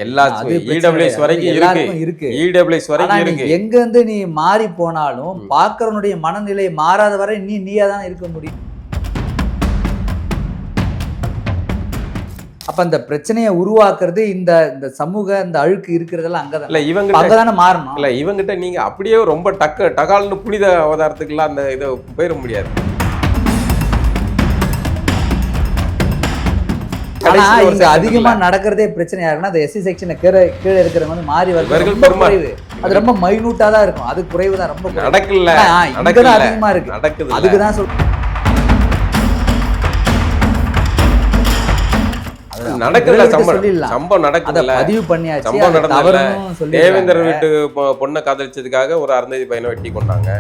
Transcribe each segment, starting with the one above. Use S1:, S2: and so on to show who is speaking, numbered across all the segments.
S1: எல்லா இடபிள்யூஎஸ் வரைக்கும் இருக்கு, இடபிள்யூஎஸ் வரைக்கும் இருக்கு.
S2: எங்க இருந்து நீ மாறி போனாலும் பார்க்கறவனுடைய மனநிலை மாறாத வரை நீயா தான் இருக்க முடியும். அப்ப அந்த பிரச்சனையை உருவாக்குறது இந்த சமூக இந்த அழுக்கு இருக்கிறதெல்லாம் அங்கதான்.
S1: இல்ல இவங்க
S2: அங்கதானே மாறணும்.
S1: இல்ல இவங்கிட்ட நீங்க அப்படியே ரொம்ப டகால்னு புனித அவதாரத்துக்குலாம் அந்த இதை போயிட முடியாது.
S2: ஆனா இங்க அதிகமா நடக்கிறதே பிரச்சனை யாருன்னா அந்த எஸ்சி செக்ஷனை கீழே இருக்கிறவங்க வந்து மாறி வருது. அது ரொம்ப மைனூட்டா தான் இருக்கும், அது குறைவு தான், ரொம்ப
S1: நடக்கல
S2: அதிகமா இருக்கு.
S1: நடக்குது,
S2: அதுக்குதான்
S1: நடக்கல. சம்பவம் நடக்கல,
S2: பதிவு பண்ணியாச்சு.
S1: சம்பவம் நடந்தல. தேவேந்திர வீட்டு பொண்ணை காதலிச்சதுக்காக ஒரு அருந்ததி பையனை வெட்டி கொண்டாங்க.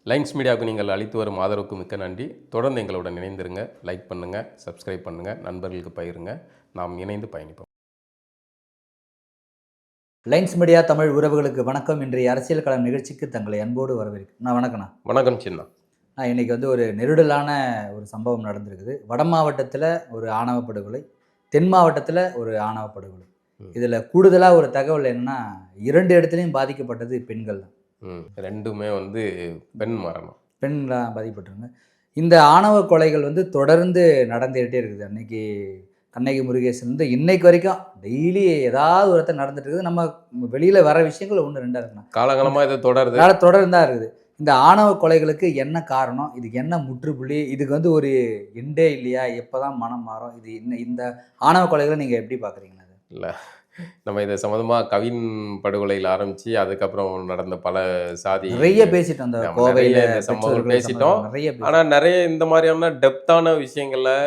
S1: லைன்ஸ் மீடியாவுக்கு நீங்கள் அளித்து வரும் ஆதரவுக்கு மிக்க நன்றி. தொடர்ந்து எங்களுடன் இணைந்திருங்க. லைக் பண்ணுங்க, சப்ஸ்கிரைப் பண்ணுங்க, நண்பர்களுக்கு பகிருங்க. நாம் இணைந்து பயணிப்போம்.
S2: லைன்ஸ் மீடியா தமிழ் உறவுகளுக்கு வணக்கம். இன்றைய அரசியல் களம் நிகழ்ச்சிக்கு தங்களை அன்போடு வரவேற்கிறேன். வணக்கண்ணா.
S1: வணக்கம் சின்ன.
S2: இன்னைக்கு வந்து ஒரு நெருடலான ஒரு சம்பவம் நடந்திருக்குது. வட மாவட்டத்தில் ஒரு ஆணவ படுகொலை, தென் மாவட்டத்தில் ஒரு ஆணவ படுகொலை. இதில் கூடுதலாக ஒரு தகவல் என்னன்னா, 2 இடத்துலையும் பாதிக்கப்பட்டது பெண்கள் தான்.
S1: ரெண்டுமே வந்து பெண்லாம்
S2: பாதிக்கப்பட்டிருங்க. இந்த ஆணவ கொலைகள் வந்து தொடர்ந்து நடந்துகிட்டே இருக்குது. அன்னைக்கு கண்ணகி முருகேசன் வந்து இன்னைக்கு வரைக்கும் டெய்லி ஏதாவது ஒரு இடத்துல நடந்துட்டு இருக்குது. நம்ம வெளியில் வர விஷயங்கள் 1-2 இருக்குண்ணா.
S1: காலகாலமாக இது
S2: தொடர்ந்து தான் இருக்குது. இந்த ஆணவ கொலைகளுக்கு என்ன காரணம், இதுக்கு என்ன முற்றுப்புள்ளி, இதுக்கு வந்து ஒரு எண்டே இல்லையா, எப்போதான் மனம் மாறும், இது இந்த ஆணவ கொலைகளை நீங்கள் எப்படி பார்க்குறீங்களா?
S1: இல்லை, நம்ம இதை சம்மந்தமாக கவின் படுகொலையில் ஆரம்பித்து அதுக்கப்புறம் நடந்த பல சாதி
S2: நிறைய பேசிட்டோம். அந்த கோவையில்
S1: சம்பவங்கள் பேசிட்டோம். ஆனால் நிறைய இந்த மாதிரியான டெப்தான விஷயங்களை,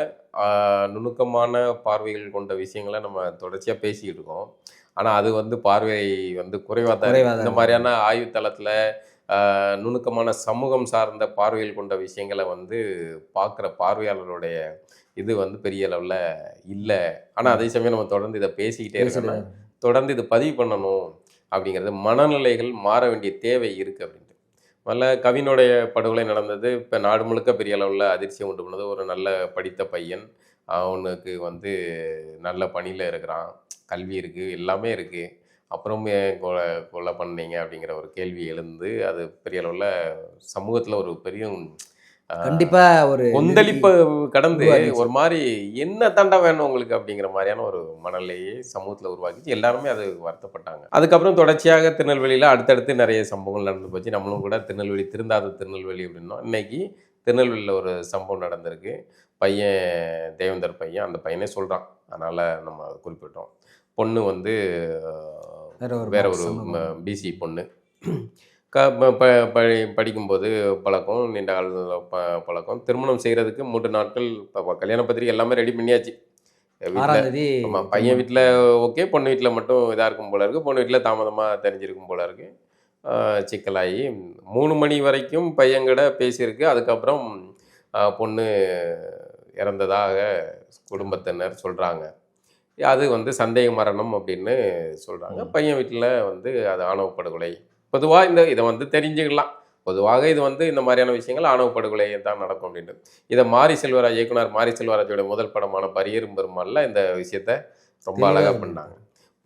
S1: நுணுக்கமான பார்வைகள் கொண்ட விஷயங்களை நம்ம தொடர்ச்சியாக பேசிக்கிட்டு இருக்கோம். ஆனால் அது வந்து பார்வை வந்து குறைவாக தான். இந்த மாதிரியான ஆய்வுத்தளத்தில் நுணுக்கமான சமூகம் சார்ந்த பார்வைகள் கொண்ட விஷயங்களை வந்து பார்க்குற பார்வையாளருடைய இது வந்து பெரிய அளவில் இல்லை. ஆனால் அதே சமயம் நம்ம தொடர்ந்து இதை பேசிக்கிட்டே இருக்கணும், தொடர்ந்து இது பதிவு பண்ணணும் அப்படிங்கிறது. மனநிலைகள் மாற வேண்டிய தேவை இருக்குது அப்படின்ட்டு. முதல்ல கவினுடைய படுகொலை நடந்தது இப்போ நாடு முழுக்க பெரிய அளவில் அதிர்ச்சியை உண்டு பண்ணது. ஒரு நல்ல படித்த பையன், அவனுக்கு வந்து நல்ல பணியில் இருக்கிறான், கல்வி இருக்குது, எல்லாமே இருக்குது. அப்புறம் கொலை பண்ணீங்க அப்படிங்கிற ஒரு கேள்வி எழுந்து அது பெரிய அளவில் சமூகத்தில் ஒரு பெரிய
S2: கண்டிப்பா ஒரு
S1: கொந்தளிப்பு கடந்து ஒரு மாதிரி என்ன தாண்டா வேணும் உங்களுக்கு அப்படிங்கிற மாதிரியான ஒரு மனநிலையை சமூகத்தில் உருவாக்கிச்சு. எல்லாருமே அது வருத்தப்பட்டாங்க. அதுக்கப்புறம் தொடர்ச்சியாக திருநெல்வேலியில் அடுத்தடுத்து நிறைய சம்பவங்கள் நடந்து போச்சு. நம்மளும் கூட திருநெல்வேலி திருந்தாத திருநெல்வேலி அப்படின்னோம். இன்னைக்கு திருநெல்வேலியில் ஒரு சம்பவம் நடந்திருக்கு. பையன் தேவேந்தர் பையன், அந்த பையனே சொல்கிறான், அதனால் நம்ம குறிப்பிட்டோம். பொண்ணு வந்து வேற ஒரு பிசி பொண்ணு. படிக்கும்போது பழக்கம், நீண்ட கால பழக்கம். திருமணம் செய்கிறதுக்கு 3 நாட்கள் கல்யாண பத்திரிகை எல்லாமே ரெடி பண்ணியாச்சு. ஆமாம், பையன் வீட்டில் ஓகே, பொண்ணு வீட்டில் மட்டும் இதாக இருக்கும் போல இருக்குது. பொண்ணு வீட்டில் தாமதமாக தெரிஞ்சிருக்கும் போல இருக்குது. சிக்கலாகி 3 மணி வரைக்கும் பையன்கிட்ட பேசியிருக்கு. அதுக்கப்புறம் பொண்ணு இறந்ததாக குடும்பத்தினர் சொல்கிறாங்க. அது வந்து சந்தேக மரணம் அப்படின்னு சொல்கிறாங்க. பையன் வீட்டில் வந்து அது ஆணவ படுகொலை. பொதுவாக இதை வந்து தெரிஞ்சுக்கலாம். பொதுவாக இது வந்து இந்த மாதிரியான விஷயங்கள் ஆணவ படுகொலை தான் நடக்கும் அப்படின்ட்டு. இதை மாரி செல்வராஜ், இயக்குனர் மாரி செல்வராஜோட முதல் படமான பரியரும் பெருமாள்ல இந்த விஷயத்த ரொம்ப அழகாக பண்ணாங்க.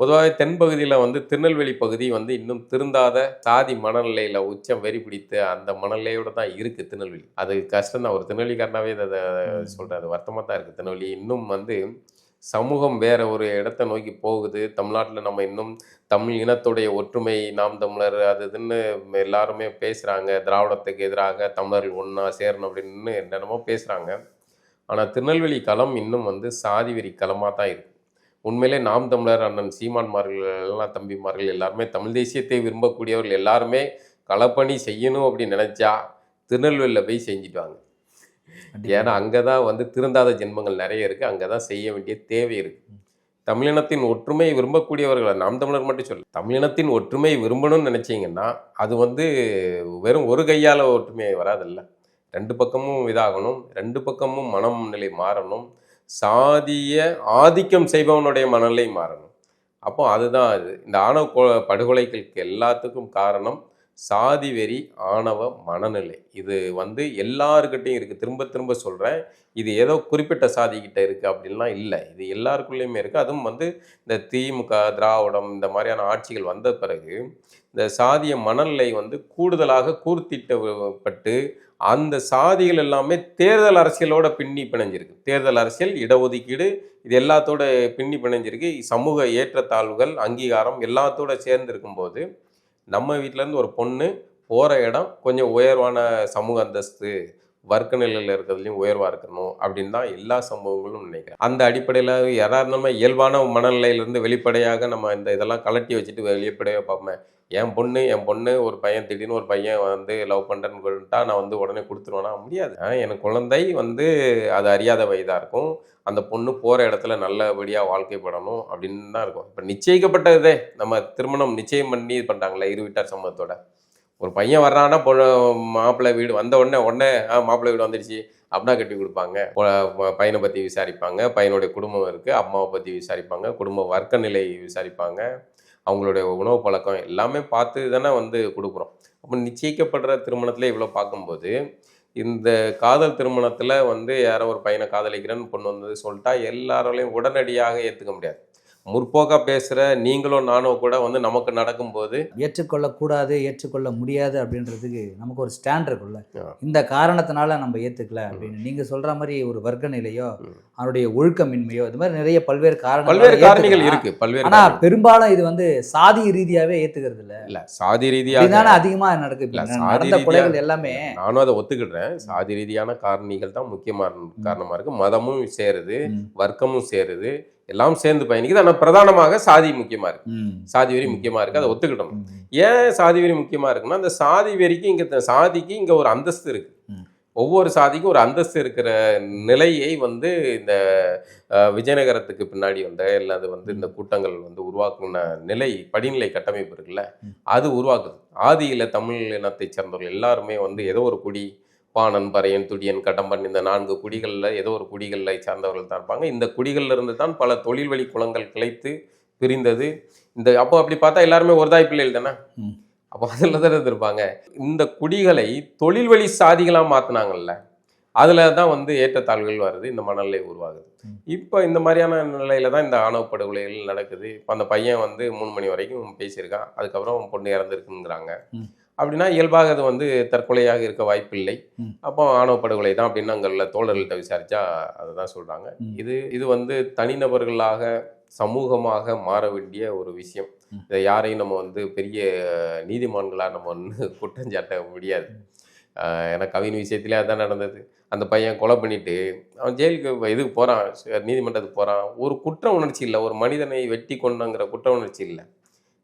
S1: பொதுவாக தென் பகுதியில் வந்து திருநெல்வேலி பகுதி வந்து இன்னும் திருந்தாத சாதி மனநிலையில் உச்சம் வெறி பிடித்த அந்த மனநிலையோடு தான் இருக்குது திருநெல்வேலி. அது கஷ்டம் தான். ஒரு திருநெல்வேலிக்காரனாவே அதை சொல்கிறேன், அது வருத்தமாக தான் இருக்குது. திருநெல்வேலி இன்னும் வந்து சமூகம் வேற ஒரு இடத்த நோக்கி போகுது. தமிழ்நாட்டில் நம்ம இன்னும் தமிழ் இனத்துடைய ஒற்றுமை, நாம் தமிழர் அது இதுன்னு எல்லாருமே பேசுகிறாங்க. திராவிடத்துக்கு எதிராக தமிழர்கள் ஒன்றா சேரணும் அப்படின்னு என்னென்னமோ பேசுகிறாங்க. ஆனால் திருநெல்வேலி களம் இன்னும் வந்து சாதி வெறி களமாக தான் இருக்குது. உண்மையிலே நாம் தமிழர் அண்ணன் சீமான்மார்கள் எல்லாம் தம்பிமார்கள் எல்லாருமே தமிழ் தேசியத்தை விரும்பக்கூடியவர்கள் எல்லாருமே களப்பணி செய்யணும் அப்படின்னு நினச்சா திருநெல்வேலியில் போய் செஞ்சுட்டாங்க. ஏன்னா அங்கே தான் வந்து திருந்தாத ஜென்மங்கள் நிறைய இருக்குது. அங்கே தான் செய்ய வேண்டிய தேவை இருக்குது. தமிழினத்தின் ஒற்றுமையை விரும்பக்கூடியவர்களை, நாம் தமிழர் மட்டும் சொல்லு, தமிழினத்தின் ஒற்றுமையை விரும்பணும்னு நினச்சிங்கன்னா அது வந்து வெறும் ஒரு கையால் ஒற்றுமையை வராதில்ல. 2 பக்கமும் இதாகணும், 2 பக்கமும் மனநிலை மாறணும், சாதிய ஆதிக்கம் செய்பவனுடைய மனநிலை மாறணும். அப்போ அதுதான் இது. இந்த ஆணவ படுகொலைகளுக்கு எல்லாத்துக்கும் காரணம் சாதி வெறி, ஆணவ மனநிலை. இது வந்து எல்லாருக்கிட்டையும் இருக்குது. திரும்ப திரும்ப சொல்கிறேன். இது ஏதோ குறிப்பிட்ட சாதிக்கிட்ட இருக்குது அப்படின்லாம் இல்லை. இது எல்லாருக்குள்ளேயுமே இருக்குது. அதுவும் வந்து இந்த திமுக, திராவிடம் இந்த மாதிரியான ஆட்சிகள் வந்த பிறகு இந்த சாதிய மனநிலை வந்து கூடுதலாக கூர்த்திட்டப்பட்டு அந்த சாதிகள் எல்லாமே தேர்தல் அரசியலோட பின்னி பிணைஞ்சிருக்கு. தேர்தல் அரசியல், இடஒதுக்கீடு இது எல்லாத்தோட பின்னி பிணைஞ்சிருக்கு. சமூக ஏற்றத்தாழ்வுகள், அங்கீகாரம் எல்லாத்தோட சேர்ந்து இருக்கும்போது நம்ம வீட்டிலேருந்து ஒரு பொண்ணு போகிற இடம் கொஞ்சம் உயர்வான சமூக அந்தஸ்து, வர்க்க நிலையில் இருக்கிறதுலையும் உயர்வாக இருக்கணும் அப்படின்னு தான் எல்லா சமூகங்களும் நினைக்கிறேன். அந்த அடிப்படையில் யாராக இருந்தாலும் இயல்பான மனநிலையிலேருந்து வெளிப்படையாக நம்ம இந்த இதெல்லாம் கலட்டி வச்சுட்டு வெளிப்படையாக பார்ப்போமே. என் பொண்ணு ஒரு பையன் திடீர்னு ஒரு பையன் வந்து லவ் பண்ணுறேன்னு சொல்லிட்டா நான் வந்து உடனே கொடுத்துருவேனா? முடியாது. எனக்கு குழந்தை வந்து அது அறியாத வயதாக இருக்கும். அந்த பொண்ணு போகிற இடத்துல நல்லபடியாக வாழ்க்கைப்படணும் அப்படின்னு தான் இருக்கும். இப்போ நிச்சயிக்கப்பட்டதே நம்ம திருமணம் நிச்சயம் பண்ணி இது பண்ணிட்டாங்களே இரு வீட்டார் சம்மதத்தோட. ஒரு பையன் வர்றான்னா மாப்பிள்ளை வீடு வந்த உடனே மாப்பிள்ளை வீடு வந்துடுச்சு அப்படின்னா கட்டி கொடுப்பாங்க. பையனை பற்றி விசாரிப்பாங்க, பையனுடைய குடும்பம் இருக்குது, அம்மாவை பற்றி விசாரிப்பாங்க, குடும்ப வர்க்க நிலை விசாரிப்பாங்க, அவங்களுடைய உணவு பழக்கம் எல்லாமே பார்த்து தானே வந்து கொடுக்குறோம். அப்போ நிச்சயிக்கப்படுற திருமணத்தில் இவ்வளோ பார்க்கும்போது இந்த காதல் திருமணத்தில் வந்து யாரோ ஒரு பையனை காதலிக்கிறேன்னு பொண்ணு வந்தது சொல்லிட்டா எல்லாராலையும் உடனடியாக ஏற்றுக்க முடியாது. முற்போக்காக பேசுகிற நீங்களோ நானோ கூட வந்து நமக்கு நடக்கும்போது
S2: ஏற்றுக்கொள்ளக்கூடாது, ஏற்றுக்கொள்ள முடியாது அப்படின்றதுக்கு நமக்கு ஒரு ஸ்டாண்ட் இருக்குல்ல. இந்த காரணத்தினால நம்ம ஏற்றுக்கல அப்படின்னு நீங்கள் சொல்கிற மாதிரி ஒரு வர்க்க நிலையோ அவருடைய ஒழுக்கமின்மையோ இது மாதிரி நிறைய பல்வேறு
S1: காரணிகள் இருக்கு.
S2: ஆனால் பெரும்பாலும் இது வந்து சாதி ரீதியாகவே ஏற்றுக்கிறது இல்லை.
S1: சாதி ரீதியாக
S2: தானே அதிகமாக நடந்த கொலைகள் எல்லாமே.
S1: நானும் அதை ஒத்துக்கிடுறேன். சாதி ரீதியான காரணிகள் தான் முக்கியமான காரணமாக இருக்குது. மதமும் சேருது, வர்க்கமும் சேருது, எல்லாம் சேர்ந்து பயணிக்குது. ஆனால் பிரதானமாக சாதி முக்கியமாக இருக்கு. சாதி வெறி முக்கியமாக இருக்குது. அதை ஒத்துக்கிட்டோம். ஏன் சாதி வெறி முக்கியமாக இருக்குன்னா அந்த சாதி வெறிக்கு சாதிக்கு இங்கே ஒரு அந்தஸ்து இருக்கு. ஒவ்வொரு சாதிக்கும் ஒரு அந்தஸ்து இருக்கிற நிலையை வந்து இந்த விஜயநகரத்துக்கு பின்னாடி அல்லது வந்து இந்த கூட்டங்கள் வந்து உருவாக்குன நிலை, படிநிலை கட்டமைப்பு இருக்குல்ல, அது உருவாக்குது. ஆதியில் தமிழ் இனத்தை சேர்ந்தவர்கள் எல்லாருமே வந்து ஏதோ ஒரு குடி, பாணன், பறையன், துடியன், கடம்பன் இந்த 4 குடிகளில் ஏதோ ஒரு குடிகளில் சார்ந்தவர்கள் தான் இருப்பாங்க. இந்த குடிகளில் இருந்து தான் பல தொழில் வழி குலங்கள் கிளைத்து பிரிந்தது. அப்போ அப்படி பார்த்தா எல்லாருமே ஒரு தாய் பிள்ளைகள் தானே. அப்போ அதில் தான் இருந்திருப்பாங்க. இந்த குடிகளை தொழில் வழி சாதிகளாக மாற்றினாங்கல்ல, அதில் தான் வந்து ஏற்றத்தாழ்வுகள் வருது, இந்த மனநிலை உருவாகுது. இப்போ இந்த மாதிரியான நிலையில தான் இந்த ஆணவ படுகொலைகள் நடக்குது. இப்போ அந்த பையன் வந்து 3 மணி வரைக்கும் பேசியிருக்கான், அதுக்கப்புறம் பொண்ணு இறந்துருக்குங்கிறாங்க. அப்படின்னா இயல்பாக அது வந்து தற்கொலையாக இருக்க வாய்ப்பில்லை. அப்போ ஆணவ படுகொலை தான் அப்படின்னு அங்கே தோழர்கள்ட்ட விசாரித்தா அதை தான் சொல்கிறாங்க. இது வந்து தனிநபர்களாக சமூகமாக மாற வேண்டிய ஒரு விஷயம். இதை யாரையும் நம்ம வந்து பெரிய நீதிமான்களாக நம்ம வந்து குற்றஞ்சாட்ட முடியாது. ஏன்னா கவின் விஷயத்திலே அதுதான் நடந்தது. அந்த பையன் கொலை பண்ணிட்டு அவன் ஜெயிலுக்கு இதுக்கு போகிறான், நீதிமன்றத்துக்கு போகிறான். ஒரு குற்ற உணர்ச்சி இல்லை, ஒரு மனிதனை வெட்டி கொண்டுங்கிற குற்ற உணர்ச்சி இல்லை.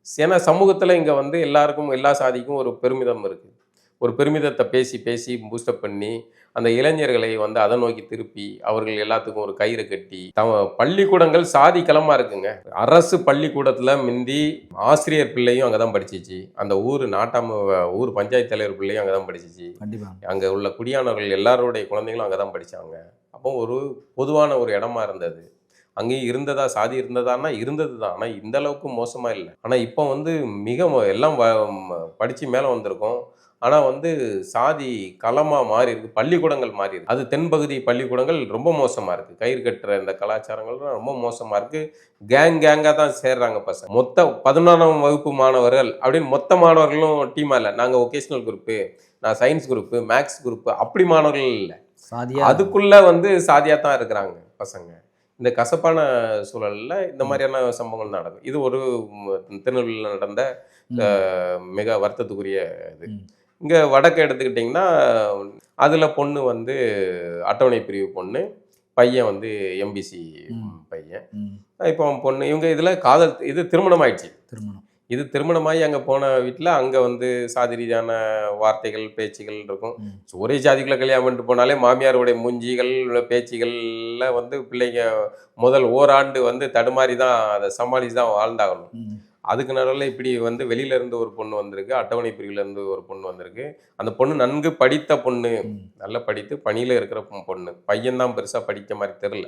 S1: ஏன்னா சமூகத்தில் இங்கே வந்து எல்லாருக்கும் எல்லா சாதிக்கும் ஒரு பெருமிதம் இருக்குது. ஒரு பெருமிதத்தை பேசி பேசி பூஸ்டப் பண்ணி அந்த இளைஞர்களை வந்து அதை நோக்கி திருப்பி அவர்கள் எல்லாத்துக்கும் ஒரு கயிறு கட்டி பள்ளிக்கூடங்கள் சாதி களமாக இருக்குங்க. அரசு பள்ளிக்கூடத்தில் முந்தி ஆசிரியர் பிள்ளையும் அங்கே தான் படிச்சிச்சு. அந்த ஊர் பஞ்சாயத்து தலைவர் பிள்ளையும் அங்கே தான் படிச்சிச்சு. அங்கே உள்ள குடியானவர்கள் எல்லாருடைய குழந்தைங்களும் அங்கே தான் படித்தாங்க. அப்போ ஒரு பொதுவான ஒரு இடமா இருந்தது. அங்கேயும் இருந்ததா, சாதி இருந்ததான்னா இருந்தது தான். ஆனால் இந்த அளவுக்கு மோசமாக இல்லை. ஆனால் இப்போ வந்து எல்லாம் படித்து மேலே வந்திருக்கோம். ஆனால் வந்து சாதி களமாக மாறி இருக்குது, பள்ளிக்கூடங்கள் மாறி இருக்குது. அது தென்பகுதி பள்ளிக்கூடங்கள் ரொம்ப மோசமாக இருக்குது. கயிறு கட்டுற இந்த கலாச்சாரங்கள்லாம் ரொம்ப மோசமாக இருக்குது. கேங்காக தான் சேர்றாங்க பசங்க. மொத்த 11ஆம் வகுப்பு மாணவர்கள் அப்படின்னு மொத்த மாணவர்களும் டீமாக இல்லை. நாங்கள் ஒகேஷ்னல் குரூப்பு, நான் சயின்ஸ் குரூப்பு, மேக்ஸ் குரூப்பு, அப்படி மாணவர்கள் இல்லை. அதுக்குள்ளே வந்து சாதியாக தான் இருக்கிறாங்க பசங்க. இந்த கசப்பான சூழலில் இந்த மாதிரியான சம்பவங்கள் நடக்கும். இது ஒரு திருநெல்வேலியில் நடந்த மிக வருத்தத்துக்குரிய இது. இங்கே வடக்கு எடுத்துக்கிட்டிங்கன்னா அதில் பொண்ணு வந்து அட்டவணை பிரிவு பொண்ணு, பையன் வந்து எம்பிசி பையன். இப்போ பொண்ணு இவங்க இதில் காதல் இது திருமணம் ஆயிடுச்சு. இது திருமணமாகி அங்கே போன வீட்டில் அங்கே வந்து சாதி ரீதியான வார்த்தைகள் பேச்சுகள் இருக்கும். ஒரே ஜாதிக்குள்ளே கல்யாணம் பண்ணிட்டு போனாலே மாமியாருடைய மூஞ்சிகள் பேச்சுகளில் வந்து பிள்ளைங்க முதல் ஓராண்டு வந்து தடுமாறி தான் அதை சமாளித்து தான் வாழ்ந்தாகணும். அதுக்கு நடுவில் இப்படி வந்து வெளியிலேருந்து ஒரு பொண்ணு வந்திருக்கு, அட்டவணை பிரிவுலேருந்து ஒரு பொண்ணு வந்திருக்கு. அந்த பொண்ணு நன்கு படித்த பொண்ணு, நல்லா படித்து பணியில் இருக்கிற பொண்ணு. பையன்தான் பெருசாக படித்த மாதிரி தெரில.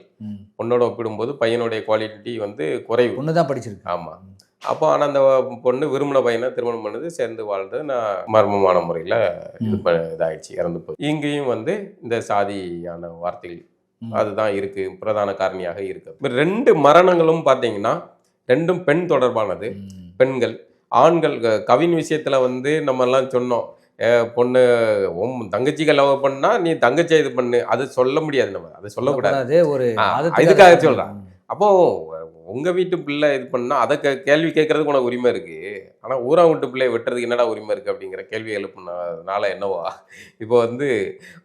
S1: பொண்ணோட ஒப்பிடும்போது பையனுடைய குவாலிட்டி வந்து குறைவு.
S2: பொண்ணு தான் படிச்சிருக்கு.
S1: ஆமாம். அப்போ ஆனால் அந்த பொண்ணு விரும்பின பையனை திருமணம் பண்ணது, சேர்ந்து வாழ்றது, நான் மர்மமான முறையில் இதாகிடுச்சு, இறந்து போய். இங்கேயும் வந்து இந்த சாதியான வார்த்தைகள் அதுதான் இருக்கு, பிரதான காரணியாக இருக்கு. இப்போ 2 மரணங்களும் பார்த்தீங்கன்னா 2ம் பெண் தொடர்பானது. பெண்கள், ஆண்கள் கவின் விஷயத்துல வந்து நம்ம எல்லாம் சொன்னோம், பொண்ணு தங்கச்சிக்கு லவ் பண்ணா நீ தங்கச்சியை இது பண்ணு, அது சொல்ல முடியாது, நம்ம அதை சொல்லக்கூடாது. இதுக்காக சொல்றேன். அப்போ உங்க வீட்டு பிள்ளை இது பண்ணா அதை கேள்வி கேட்கறதுக்கு உனக்கு உரிமை இருக்கு, ஆனா ஊரா வீட்டு பிள்ளைய வெட்டுறதுக்கு என்னடா உரிமை இருக்கு அப்படிங்கிற கேள்வி எழுப்புனதுனால என்னவா இப்போ வந்து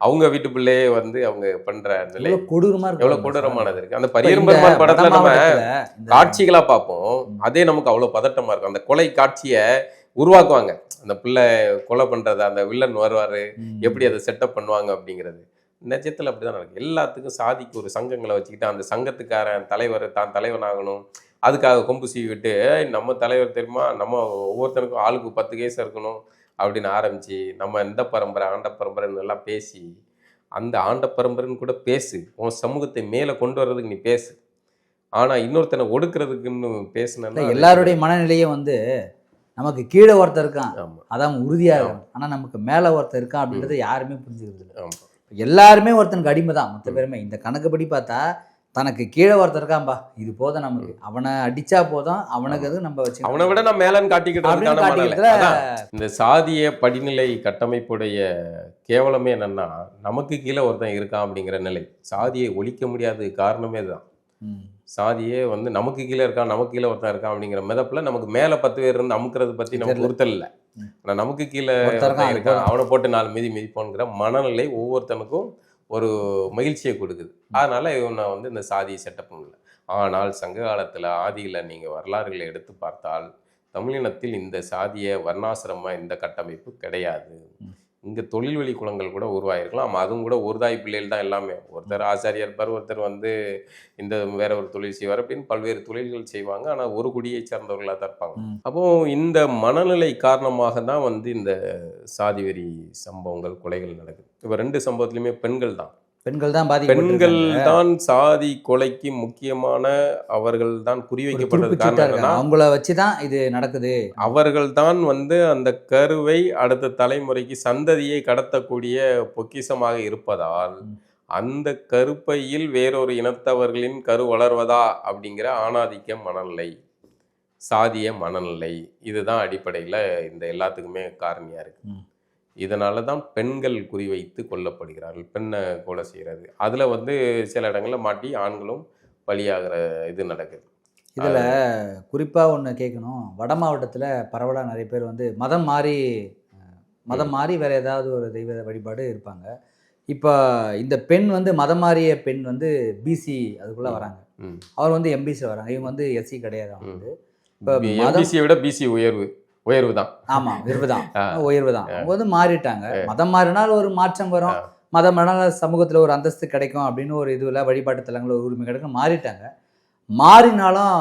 S1: அவங்க வீட்டு பிள்ளையே வந்து அவங்க பண்ற நிலை எவ்வளவு கொடூரமானது இருக்கு. அந்த பரியம்பெருமான் படத்துல நம்ம காட்சிகளா பார்ப்போம், அதே நமக்கு அவ்வளவு பதட்டமா இருக்கும். அந்த கொலை காட்சியை உருவாக்குவாங்க, அந்த பிள்ளை கொலை பண்றது, அந்த வில்லன் வருவாரு, எப்படி அதை செட்டப் பண்ணுவாங்க அப்படிங்கிறது நிஜத்தில் அப்படிதான் நடக்கும். எல்லாத்துக்கும் சாதிக்கு ஒரு சங்கங்களை வச்சுக்கிட்டு அந்த சங்கத்துக்காரன் தலைவர் தான் தலைவனாகணும், அதுக்காக கொம்பு சீவி விட்டு நம்ம தலைவர் தெரியுமா, நம்ம ஒவ்வொருத்தருக்கும் ஆளுக்கு 10 கேஸ் இருக்கணும் அப்படின்னு ஆரம்பிச்சு, நம்ம எந்த பரம்பரை ஆண்ட பரம்பரைன்னு எல்லாம் பேசி, அந்த ஆண்ட பரம்பரைன்னு கூட பேசு, உன் சமூகத்தை மேலே கொண்டு வர்றதுக்கு நீ பேசு, ஆனால் இன்னொருத்தனை ஒடுக்கிறதுக்குன்னு பேசுனா
S2: எல்லாருடைய மனநிலையும் வந்து நமக்கு கீழே ஒருத்தர் இருக்கான், அதான் உறுதியாக இருக்கும், ஆனால் நமக்கு மேலே ஒருத்தர் இருக்கான் அப்படின்றத யாருமே புரிஞ்சுக்கிறது இல்லை. எல்லாருமே ஒருத்தனுக்கு அடிமை தான் மொத்த பேருமே. இந்த கணக்குப்படி பார்த்தா தனக்கு கீழே ஒருத்தர் இருக்கான்பா, இது போதும் நமக்கு, அவனை அடிச்சா போதும், அவனுக்கு அது நம்ம வச்சு
S1: அவனை விட நான் மேலன்னு காட்டிக்கிட்டு. இந்த சாதிய படிநிலை கட்டமைப்புடைய கேவலமே என்னன்னா, நமக்கு கீழே ஒருத்தன் இருக்கான் அப்படிங்கிற நிலை. சாதியை ஒழிக்க முடியாத காரணமே தான். சாதியே வந்து நமக்கு கீழே இருக்கான், நமக்கு கீழே ஒருத்தன் இருக்கான் அப்படிங்கிற மிதப்புல நமக்கு மேல 10 பேர் இருந்து அமுக்கிறது பத்தி நமக்கு பொறுத்தல் இல்லை. ஆனால் நமக்கு கீழே இருக்கான், அவனை போட்டு 4 மிதிப்போங்கிற மனநிலை ஒவ்வொருத்தனுக்கும் ஒரு மகிழ்ச்சியை கொடுக்குது. அதனால இவனை வந்து இந்த சாதியை செட்டப் பண்ணல. ஆனால் சங்க காலத்துல ஆதியில நீங்க வரலாறுகளை எடுத்து பார்த்தால் தமிழினத்தில் இந்த சாதிய வர்ணாசிரம இந்த கட்டமைப்பு கிடையாது. இங்கே தொழில்வெளி குலங்கள் கூட உருவாயிருக்கலாம், அதுவும் கூட ஒரு தாய் பிள்ளைகள் தான் எல்லாமே. ஒருத்தர் ஆசாரியா இருப்பார், ஒருத்தர் வந்து இந்த வேற ஒரு தொழில் செய்வார், அப்படின்னு பல்வேறு தொழில்கள் செய்வாங்க, ஆனால் ஒரு குடியை சார்ந்தவர்களாக தான் இருப்பாங்க. அப்போ இந்த மனநிலை காரணமாக தான் வந்து இந்த சாதி வெறி சம்பவங்கள், கொலைகள் நடக்குது. இப்போ 2 சம்பவத்திலுமே பெண்கள் தான் சாதி கொலைக்கு முக்கியமான, அவர்கள் தான் குறிவைக்கப்பட்டது. காரணம்
S2: அவங்கள வச்சுதான் இது நடக்குது.
S1: அவர்கள் தான் வந்து அந்த கருவை அடுத்த தலைமுறைக்கு சந்ததியை கடத்தக்கூடிய பொக்கிஷமாக இருப்பதால் அந்த கருப்பையில் வேறொரு இனத்தவர்களின் கரு வளர்வதா அப்படிங்கிற ஆணாதிக்க மனநிலை, சாதிய மனநிலை, இதுதான் அடிப்படையில் இந்த எல்லாத்துக்குமே காரணியா இருக்கு. இதனால தான் பெண்கள் குறிவைத்து கொல்லப்படுகிறார்கள். பெண்ணை கொலை செய்கிறது, அதில் வந்து சில இடங்களில் மாட்டி ஆண்களும் பலியாகிற இது நடக்குது.
S2: இதில் குறிப்பாக ஒன்று கேட்கணும், வட மாவட்டத்தில் பரவலாக நிறைய பேர் வந்து மதம் மாறி வேறு ஏதாவது ஒரு தெய்வ வழிபாடு இருப்பாங்க. இப்போ இந்த பெண் வந்து மதம் மாறிய பெண் வந்து பிசி அதுக்குள்ளே வராங்க, அவர் வந்து எம்பிசி வராங்க, இவங்க வந்து எஸ்சி கிடையாது. அவங்க வந்து இப்போ
S1: எம்பிசியை விட பிசி உயர்வு தான்.
S2: ஆமாம், உயர்வு தான். அவங்க வந்து மாறிட்டாங்க. மதம் மாறினால் ஒரு மாற்றம் வரும், மதம் மாறினால் சமூகத்தில் ஒரு அந்தஸ்து கிடைக்கும் அப்படின்னு ஒரு இதுவில் வழிபாட்டு தலங்களில் ஒரு உரிமை கிடைக்கும். மாறிட்டாங்க. மாறினாலும்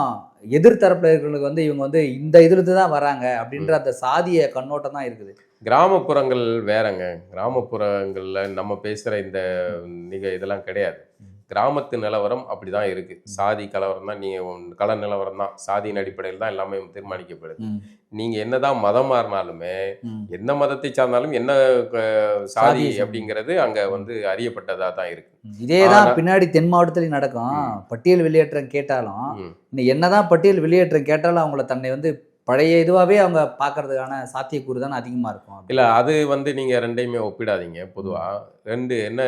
S2: எதிர்த்தரப்பில் இருக்கிறவங்களுக்கு வந்து இவங்க வந்து இந்த இதில் தான் வராங்க அப்படின்ற அந்த சாதிய கண்ணோட்டம் தான் இருக்குது.
S1: கிராமப்புறங்கள் வேறங்க. கிராமப்புறங்களில் நம்ம பேசுகிற இந்த இதெல்லாம் கிடையாது. கிராமத்து நிலவரம் அப்படி தான் இருக்குது. சாதி கலவரம் தான், நீங்கள் கள நிலவரம் தான், சாதியின் அடிப்படையில் தான் எல்லாமே தீர்மானிக்கப்படுது. நீங்கள் என்னதான் மதம் மாறினாலுமே, எந்த மதத்தை சார்ந்தாலும் என்ன சாதி அப்படிங்கிறது அங்கே வந்து அறியப்பட்டதாக தான் இருக்கு.
S2: இதே தான் பின்னாடி தென் மாவட்டத்துலையும் நடக்கும். பட்டியல் வெளியேற்றம் கேட்டாலும், என்னதான் பட்டியல் வெளியேற்றம் கேட்டாலும் அவங்கள தன்னை வந்து பழைய இதுவாகவே அவங்க பார்க்கறதுக்கான சாத்தியக்கூறு தானே அதிகமாக இருக்கும்.
S1: இல்லை, அது வந்து நீங்கள் ரெண்டையுமே ஒப்பிடாதீங்க. பொதுவாக என்ன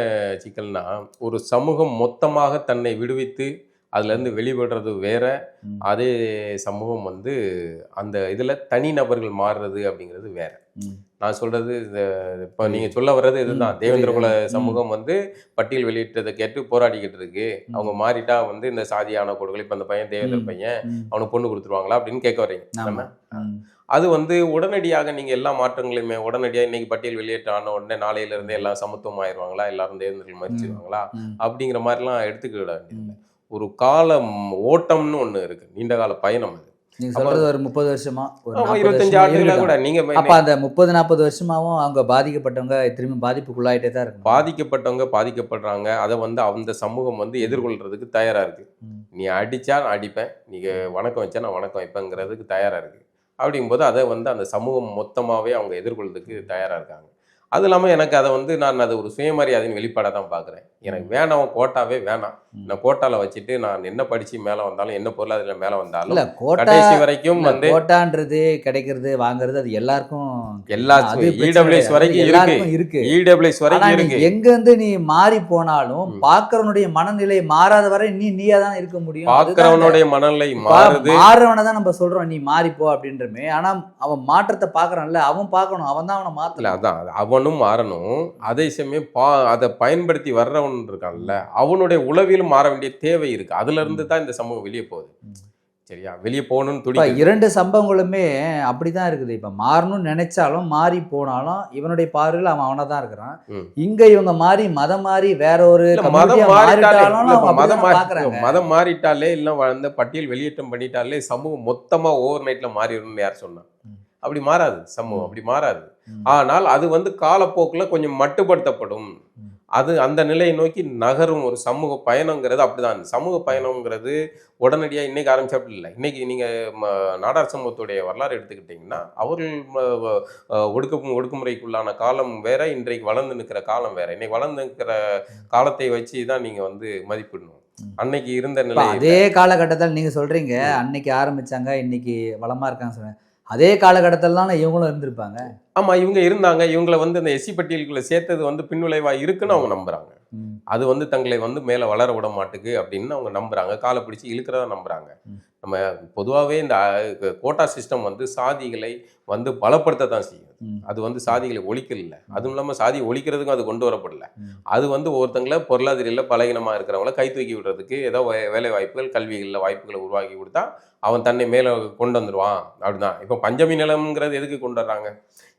S1: சிக்கல்னா, ஒரு சமூகம் மொத்தமாக தன்னை விடுவித்து அதுலேருந்து வெளிவிடுறது வேற, அதே சமூகம் வந்து அந்த இதில் தனிநபர்கள் மாறுறது அப்படிங்கிறது வேற. நான் சொல்றது இப்போ நீங்கள் சொல்ல வர்றது இதுதான். தேவேந்திர குல சமூகம் வந்து பட்டியல் வெளியிட்டதை கேட்டு போராடிக்கிட்டு இருக்கு. அவங்க மாறிட்டா வந்து இந்த சாதியான கொடுக்கல, இப்போ அந்த பையன் தேவேந்திர பையன், அவனுக்கு பொண்ணு கொடுத்துருவாங்களா அப்படின்னு கேட்க வர்றீங்க நம்ம. அது வந்து உடனடியாக நீங்கள் எல்லா மாற்றங்களையுமே உடனடியாக இன்னைக்கு பட்டியல் வெளியேற்ற ஆன உடனே நாளையிலேருந்து எல்லாம் சமத்துவம் ஆயிடுவாங்களா, எல்லாரும் தேவேந்திரர்கள் மதிச்சிருவாங்களா அப்படிங்கிற மாதிரிலாம் எடுத்துக்கிட வேண்டியது. ஒரு கால ஓட்டம்னு ஒன்று இருக்குது, நீண்ட கால பயணம். அது
S2: நீங்க சொல்றது ஒரு 30 வருஷமா, ஒரு 40
S1: 25
S2: வருஷமா
S1: ஆண்டுகளா கூட
S2: இருக்கட்டும்.
S1: நீங்க
S2: அப்ப அந்த 30-40 வருஷமாவும் அவங்க பாதிக்கப்பட்டவங்க திரும்பி பாதிப்புக்குள்ளாயிட்டே தான் இருக்கணும்.
S1: பாதிக்கப்பட்டவங்க பாதிக்கப்படுறாங்க. அதை வந்து அந்த சமூகம் வந்து எதிர்கொள்றதுக்கு தயாரா இருக்கு.
S2: ம்.
S1: நீ அடிச்சா நான் அடிப்பேன். நீங்க வணக்கம் வச்சா நான் வணக்கம் வைப்பேங்கிறதுக்கு தயாரா இருக்கு. அப்படிங்கும்போது அதை வந்து அந்த சமூகம் மொத்தமாவே அவங்க எதிர்கொள்றதுக்கு தயாரா இருக்காங்க. அது இல்லாம எனக்கு அதை வந்து நான் அது ஒரு சுயமரியாதையின் வெளிப்பாடா தான் பார்க்குறேன். எனக்கு வேணாம் கோட்டாவே வேணாம். நான் கோட்டால வச்சுட்டு நான் என்ன படிச்சு மேல வந்தாலும், என்ன பொருளாதாரத்துல மேல
S2: இல்ல
S1: வந்தாலும்,
S2: கோட்டா
S1: கடைசி வரைக்கும்
S2: இல்ல
S1: வந்து
S2: கோட்டான்றது கிடைக்கிறது, வாங்குறது அது எல்லாருக்கும்
S1: எல்லா
S2: அது பிரச்சனை
S1: இடபிள்யூஎஸ்
S2: கிடையாது. அது
S1: வரைக்கும் இருக்கு.
S2: எல்லாருக்கும் இருக்கு.
S1: இடபிள்யூஎஸ்
S2: ஆனா
S1: வரைக்கும்
S2: நீ
S1: இருக்கு.
S2: எங்கேருந்து நீ மாறி போனாலும்
S1: ம்.
S2: பார்க்கிறவனுடைய மனநிலை மாறாத வரை நீயா தான் இருக்க முடியும். அதுதான் இந்த
S1: பார்க்கிறவனுடைய மனநிலை மாறுது.
S2: மாறுறவனை தான் நம்ம சொல்றோம் நீ மாறிப்போ அப்படின்றமே. ஆனா அவன் மாற்றத்தை பார்க்கறான்ல, அவன் பார்க்கணும். அவன் தான் அவனை
S1: இல்ல
S2: மாத்தணும்.
S1: அதான் அவனும் மாறணும். அதே சமயம் அதை பயன்படுத்தி வர்றவன் இருக்கான்ல, அவனுடைய உளவியலும் மாற வேண்டிய தேவை இருக்கு. அதுல இருந்து தான் இந்த சமூகம் வெளியே போகுது. சரியா? வெளியே போகணும்னு
S2: இப்ப
S1: துடிக்குது.
S2: 2 சம்பவங்களுமே அப்படிதான் இருக்குது. இப்ப மாறணும்னு நினைச்சாலும் மாறி போனாலும் இவனுடைய பார்வையில் அவன் அவனா தான் இருக்கிறான்.
S1: ம்.
S2: இங்க இவங்க மாறி மதம் மாறி வேற ஒரு
S1: இல்ல மதம்
S2: கம்யூனிட்டியா
S1: மாறிட்டாலே
S2: மாறிட்டாலும்
S1: இல்ல, இப்ப
S2: அவங்க
S1: மதம்
S2: அப்படிதான் பார்க்கறாங்க.
S1: மதம் மாறிட்டாலே இல்ல அந்த பட்டியல் வெளியேற்றம் பண்ணிட்டாலே சமூகம் மொத்தமா ஓவர் நைட்ல மாறிடும்னு யார் சொன்னா?
S2: ம்.
S1: அப்படி மாறாது. சமூகம்
S2: ம்.
S1: அப்படி மாறாது.
S2: ம்.
S1: ஆனால் அது வந்து காலப்போக்குல கொஞ்சம் மட்டுப்படுத்தப்படும்.
S2: ம்.
S1: அது அந்த நிலையை நோக்கி நகரும் ஒரு சமூக பயணங்கிறது அப்படிதான். சமூக பயணங்கிறது உடனடியா இன்னைக்கு ஆரம்பிச்சாப்புல இல்ல. இன்னைக்கு நீங்க நாடார் சமூகத்துடைய வரலாறு எடுத்துக்கிட்டீங்கன்னா, அவர்கள் ஒடுக்குமுறைக்குள்ளான காலம் வேற, இன்றைக்கு வளர்ந்து நிற்கிற காலம் வேற. இன்னைக்கு வளர்ந்து நிற்கிற காலத்தை வச்சு தான் நீங்க வந்து மதிப்பிடணும்.
S2: ம்.
S1: அன்னைக்கு இருந்த
S2: இப்ப
S1: நிலை
S2: அதே காலகட்டத்தில் நீங்க சொல்றீங்க அன்னைக்கு ஆரம்பிச்சாங்க இன்னைக்கு வளமா இருக்காங்க சொல்றேன். அதே காலகட்டத்தில் தானே இவங்களும் இருந்திருப்பாங்க.
S1: ஆமா இவங்க இருந்தாங்க. இவங்கள வந்து அந்த எஸ்சி பட்டியலுக்குள்ள சேர்த்தது வந்து பின்விளைவா இருக்குன்னு அவங்க நம்புறாங்க.
S2: ம்.
S1: அது வந்து தங்களை வந்து மேலே வளர விட மாட்டுக்கு அப்படின்னு அவங்க நம்புறாங்க. காலை பிடிச்சி இழுக்கிறதா நம்புறாங்க.
S2: ம்.
S1: நம்ம பொதுவாகவே இந்த கோட்டா சிஸ்டம் வந்து சாதிகளை வந்து பலப்படுத்த தான் செய்யும்.
S2: ம்.
S1: அது வந்து சாதிகளை ஒழிக்கல. அதுவும் இல்லாமல் சாதியை ஒழிக்கிறதுக்கும் அது கொண்டு வரப்படல.
S2: ம்.
S1: அது வந்து ஒருத்தங்களை பொருளாதாரியில் பலகீனமாக இருக்கிறவங்கள கை தூக்கி விடுறதுக்கு ஏதோ வேலை வாய்ப்புகள் கல்விகளில் வாய்ப்புகளை உருவாக்கி கொடுத்தா அவன் தன்னை மேலே கொண்டு வந்துடுவான் அப்படிதான். இப்போ பஞ்சமி நிலம்ங்கிறது எதுக்கு கொண்டு வர்றாங்க?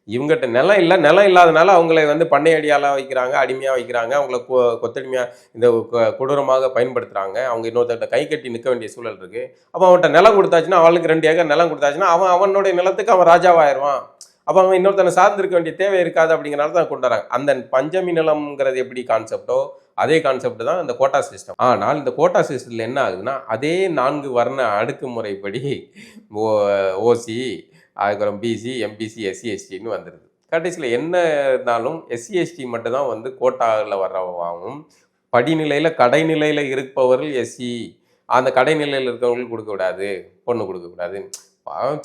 S1: இவங்ககிட்ட நிலம் இல்லை, நிலம் இல்லாதனால அவங்களை வந்து பண்ணை அடியாளாக வைக்கிறாங்க, அடிமையாக வைக்கிறாங்க, அவங்கள கொத்தடிமையாக இந்த கொடூரமாக பயன்படுத்துகிறாங்க. அவங்க இன்னொருத்தர்கிட்ட கை கட்டி நிற்க வேண்டிய சூழல் இருக்குது. அப்போ அவன்கிட்ட நிலம் கொடுத்தாச்சுன்னா, அவளுக்கு 2 ஏக்கர் நிலம் கொடுத்தாச்சுன்னா அவனுடைய நிலத்துக்கு அவன் ராஜாவாயிருவான். அப்போ அவன் இன்னொருத்தனை சார்ந்திருக்க வேண்டிய தேவை இருக்காது. அப்படிங்கிறனால தான் கொண்டு வராங்க. அந்த பஞ்சமி நிலம்ங்கிறது எப்படி கான்செப்டோ அதே கான்செப்ட் தான் இந்த கோட்டா சிஸ்டம். ஆனால் இந்த கோட்டா சிஸ்டத்தில் என்ன ஆகுதுன்னா, அதே 4 வர்ண அடுக்குமுறைப்படி ஓசி, அதுக்கப்புறம் பிசி, எம்பிசி, எஸ்சி, எஸ்டின்னு வந்துடுது. கடைசியில் என்ன இருந்தாலும் எஸ்சி, எஸ்டி மட்டும் தான் வந்து கோட்டாவில் வர்றவாகும். படிநிலையில் கடைநிலையில் இருப்பவர்கள் எஸ்சி, அந்த கடைநிலையில் இருக்கிறவங்களுக்கு கொடுக்கக்கூடாது, பொண்ணு கொடுக்கக்கூடாது.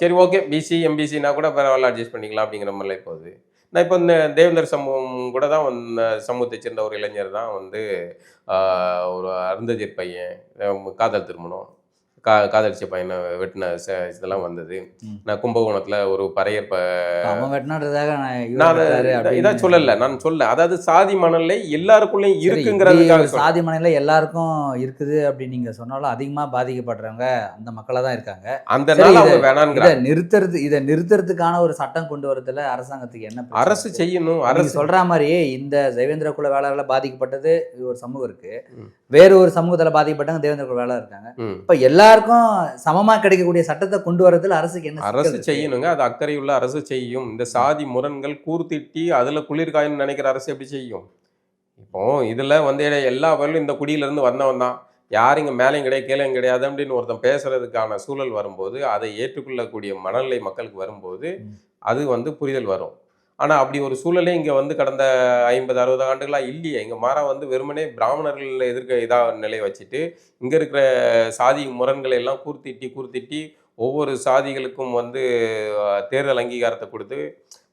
S1: சரி ஓகே பிசி, எம்பிசினா கூட பரவாயில்ல அட்ஜஸ்ட் பண்ணிக்கலாம் அப்படிங்கிற மாதிரிலாம் போகுது. நான் இப்போ இந்த தேவேந்தர் சமூகம் கூட தான் சமூகத்தை சேர்ந்த ஒரு இளைஞர் தான் வந்து ஒரு அருந்ததியர் பையன் காதல் திருமணம் காதலிச்ச பையனை வெட்டின இதெல்லாம் வந்தது. நான் கும்பகோணத்தில் ஒரு பறையர் நான் இதான் சொல்லல, நான் சொல்ல அதாவது சாதி மனநிலை எல்லாருக்குள்ளேயும் இருக்குங்கிறதுக்காக
S2: சாதி மனநிலை எல்லாருக்கும் இருக்குது அப்படின்னு நீங்க சொன்னாலும் அதிகமா பாதிக்கப்படுறவங்க அந்த மக்களா தான் இருக்காங்க.
S1: அந்த நாள் அவங்க வேணாங்கிற
S2: இதை நிறுத்துறதுக்கான ஒரு சட்டம் கொண்டு வரதுல அரசாங்கத்துக்கு என்ன
S1: அரசு செய்யணும். அரசு
S2: சொல்ற மாதிரி இந்த தேவேந்திர குல வேளாளர்ல பாதிக்கப்பட்டது ஒரு சமூகம் இருக்கு, வேற ஒரு சமூகத்துல பாதிக்கப்பட்டவங்க தேவேந்திர குல வேளாளர் இருக்காங்க. இப்ப எல்லாருக்கும் சமமா கிடைக்கக்கூடிய சட்டத்தை கொண்டு வரதுல அரசுக்கு என்ன?
S1: அரசு செய்யணுங்க. அது அக்கறையுள்ள அரசு செய்யும். இந்த சாதி முரண்கள் கூர்த்திட்டி அதுல குளிர்காயன்னு நினைக்கிற அரசு எப்படி செய்யும்? இப்போ இதுல வந்து எல்லா வரையிலும் இந்த குடியிலிருந்து வந்தவன் தான், யாரும் இங்க மேலையும் கிடையாது கீழையும் கிடையாது அப்படின்னு ஒருத்தன் பேசுறதுக்கான சூழல் வரும்போது, அதை ஏற்றுக்கொள்ளக்கூடிய மனநிலை மக்களுக்கு வரும்போது அது வந்து புரிதல் வரும். ஆனால் அப்படி ஒரு சூழலே இங்கே வந்து கடந்த 50-60 ஆண்டுகளாக இல்லையே. இங்கே மாறா வந்து வெறுமனே பிராமணர்கள் எதிர்க்க நிலையை வச்சுட்டு இங்கே இருக்கிற சாதி முரண்களை எல்லாம் கூர்த்திட்டி ஒவ்வொரு சாதிகளுக்கும் வந்து தேர்தல் அங்கீகாரத்தை கொடுத்து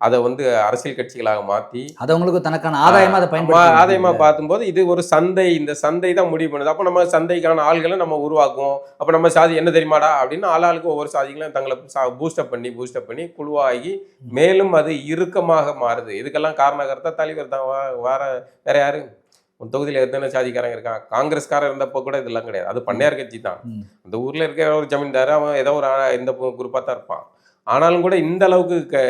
S1: அதை வந்து அரசியல் கட்சிகளாக மாற்றி
S2: அதை உங்களுக்கு தனக்கான ஆதாயமாக
S1: பார்க்கும்போது இது ஒரு சந்தை. இந்த சந்தை தான் முடிவு பண்ணுது. அப்போ நம்ம சந்தைக்கான ஆள்களை நம்ம உருவாக்குவோம். அப்போ நம்ம சாதி என்ன தெரியுமாடா அப்படின்னு ஆளாளுக்கு ஒவ்வொரு சாதிகளும் தங்களை பூஸ்டப் பண்ணி குழுவாகி மேலும் அது இறுக்கமாக மாறுது. இதுக்கெல்லாம் காரணகர்த்தா தலைவர் தான். வேற யாரு? உன் தொகுதியில் எத்தனை சாதிக்காரங்க இருக்கான்? காங்கிரஸ்காரர் இருந்தப்போ கூட இதெல்லாம் கிடையாது. அது பண்ணையார் கட்சி தான். அந்த ஊரில் இருக்கிற ஒரு ஜமீன்தார் அவன் ஏதோ ஒரு இந்த குரூப்பாக தான் இருப்பான். ஆனாலும் கூட இந்த அளவுக்கு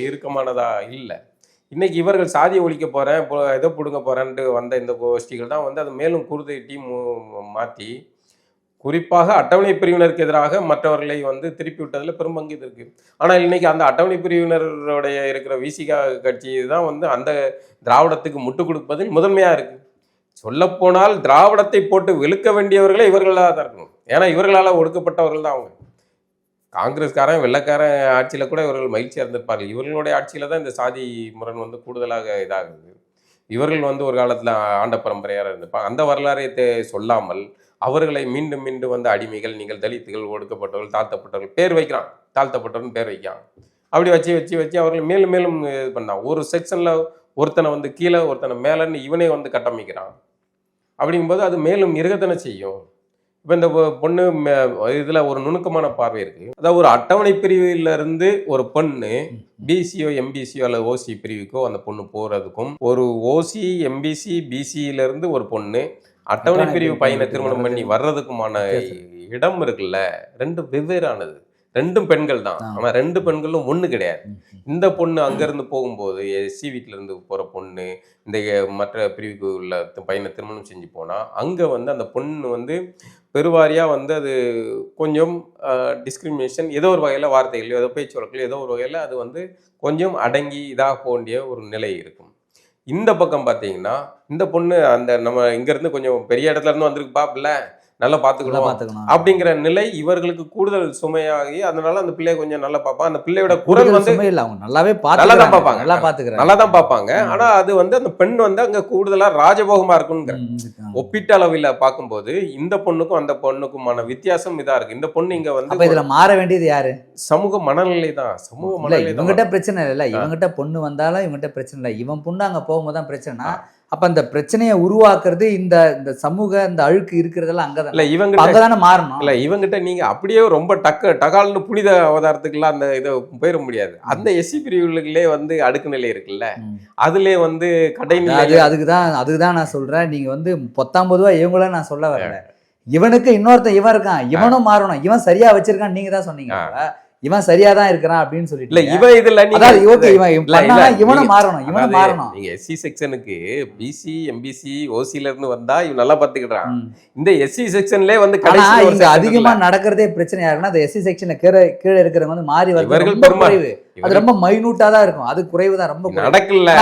S1: இறுக்கமானதா இல்லை. இன்னைக்கு இவர்கள் சாதியை ஒழிக்க போகிறேன் ஏதோ பிடுங்க போகிறேன்ட்டு வந்த இந்த கோஷ்டிகள் தான் வந்து அதை மேலும் குருதி டீம் மாற்றி குறிப்பாக அட்டவணை பிரிவினருக்கு எதிராக மற்றவர்களை வந்து திருப்பி விட்டதில் பெரும்பங்கு இது இருக்கு. ஆனால் இன்னைக்கு அந்த அட்டவணை பிரிவினருடைய இருக்கிற விசிகா கட்சி தான் வந்து அந்த திராவிடத்துக்கு முட்டு கொடுப்பதில் முதன்மையா இருக்கு. சொல்லப்போனால் திராவிடத்தை போட்டு வெளுக்க வேண்டியவர்களே இவர்களாக தான் இருக்கணும். ஏன்னா இவர்களால் ஒடுக்கப்பட்டவர்கள் தான் அவங்க. காங்கிரஸ்காரன் வெள்ளைக்காரன் ஆட்சியில கூட இவர்கள் மகிழ்ச்சியாக இருந்திருப்பார்கள். இவர்களுடைய ஆட்சியில தான் இந்த சாதி முரண் வந்து கூடுதலாக இதாகுது. இவர்கள் வந்து ஒரு காலத்தில் ஆண்ட பரம்பரையாக இருந்திருப்பாங்க. அந்த வரலாறை சொல்லாமல் அவர்களை மீண்டும் மீண்டும் வந்து அடிமைகள், நீங்கள் தலித்துகள், ஒடுக்கப்பட்டவர்கள், தாழ்த்தப்பட்டவர்கள் பேர் வைக்கிறான். தாழ்த்தப்பட்டவர்கள் பேர் வைக்கிறான். அப்படி வச்சு வச்சு வச்சு அவர்கள் மேலும் மேலும் இது பண்ணான். ஒரு செக்ஷன்ல ஒருத்தனை வந்து கீழே ஒருத்தனை மேலன்னு இவனே வந்து கட்டமைக்கிறான். அப்படிங்கும்போது அது மேலும் இருக்கத்தானே செய்யும். இப்போ இந்த பொண்ணு இதில் ஒரு நுணுக்கமான பார்வை இருக்கு. அதாவது ஒரு அட்டவணை பிரிவில இருந்து ஒரு பொண்ணு பிசியோ எம்பிசியோ அல்லது ஓசி பிரிவுக்கோ அந்த பொண்ணு போறதுக்கும், ஒரு ஓசி எம்பிசி பிசியில இருந்து ஒரு பொண்ணு அட்டவணை பிரிவு பையனை திருமணம் பண்ணி வர்றதுக்குமான இடம் இருக்குல்ல, ரெண்டு வெவ்வேறானது. ரெண்டும் பெண்கள் தான். ஆனால் ரெண்டு பெண்களும் ஒன்று கிடையாது. இந்த பொண்ணு அங்கேருந்து போகும்போது எஸ்சி வீட்டில இருந்து போகிற பொண்ணு இந்த மற்ற பிரிவுக்கு உள்ள பையனை திருமணம் செஞ்சு போனால் அங்கே வந்து அந்த பொண்ணு வந்து பெருவாரியாக வந்து அது கொஞ்சம் டிஸ்கிரிமினேஷன் ஏதோ ஒரு வகையில் வார்த்தைகளையோ ஏதோ பேச்சு வழக்கில் ஏதோ ஒரு வகையில் அது வந்து கொஞ்சம் அடங்கி இதாக போக வேண்டிய ஒரு நிலை இருக்கும். இந்த பக்கம் பார்த்தீங்கன்னா இந்த பொண்ணு அந்த நம்ம இங்கேருந்து கொஞ்சம் பெரிய இடத்துல இருந்து வந்திருக்கு பாப்பில்ல, நல்லா பார்த்துக்கணும் அப்படிங்கிற நிலை இவர்களுக்கு கூடுதல் சுமையாகி அதனால அந்த பிள்ளைய கொஞ்சம் நல்லா பார்ப்பான். அந்த பிள்ளையோட குரல் வந்து
S2: நல்லாவே
S1: நல்லா தான் பார்ப்பாங்க. ஆனா அது வந்து அந்த பெண் வந்து அங்க கூடுதலா ராஜபோகமா இருக்குங்கிற ஒப்பீட்டு அளவில் பார்க்கும்போது இந்த பொண்ணுக்கும் அந்த பொண்ணுக்குமான வித்தியாசம் இதா இருக்கு. இந்த பொண்ணு இங்க வந்து
S2: இதுல மாற வேண்டியது யாரு?
S1: சமூக மனநிலை தான். சமூக மனநிலை
S2: இவங்கிட்ட பிரச்சனை இல்லை. இவங்கிட்ட பொண்ணு வந்தாலும் இவங்கிட்ட பிரச்சனை இல்லை. இவன் பொண்ணு அங்க போகும்போது தான் பிரச்சனை. அப்ப அந்த பிரச்சனையை உருவாக்குறது இந்த இந்த சமூக இந்த அழுக்கு இருக்கிறதெல்லாம் அங்கதான்.
S1: இல்ல இவங்க
S2: அங்கதானே மாறணும்.
S1: இல்ல இவங்கிட்ட நீங்க அப்படியே ரொம்ப டகால்னு புனித அவதாரத்துக்குலாம் அந்த இதை போயிட முடியாது. அந்த எஸ்சி பிரிவுகளே வந்து அடுக்கு நிலை இருக்குல்ல, அதுல வந்து கடைநிலை.
S2: அதுக்குதான் நான் சொல்றேன். நீங்க வந்து 19 இவங்கள நான் சொல்ல வரல. இவனுக்கு இன்னொருத்தன் இவன் இருக்கான், இவனும் மாறணும். இவன் சரியா வச்சிருக்கான், நீங்க தான் சொன்னீங்க. இவன் சரியா தான் இருக்கிறான் அப்படின்னு சொல்லிட்டு
S1: இல்ல இவன் இதுல
S2: இவனும் மாறணும்.
S1: நீங்க எஸ்சி செக்ஷனுக்கு பிசி எம்பிசி ஓசில இருந்து வந்தா இவன் நல்லா பாத்துக்கிட்டான். இந்த எஸ்சி செக்ஷன்லயே வந்து
S2: இங்க அதிகமா நடக்கிறதே பிரச்சனை யாருன்னா அந்த எஸ்சி செக்ஷன்ல கீழே இருக்கிறவங்க வந்து மாறி வருது. அது ரொம்ப மைனூட்டா தான் இருக்கும். அது குறைவு தான், ரொம்ப
S1: நடக்கல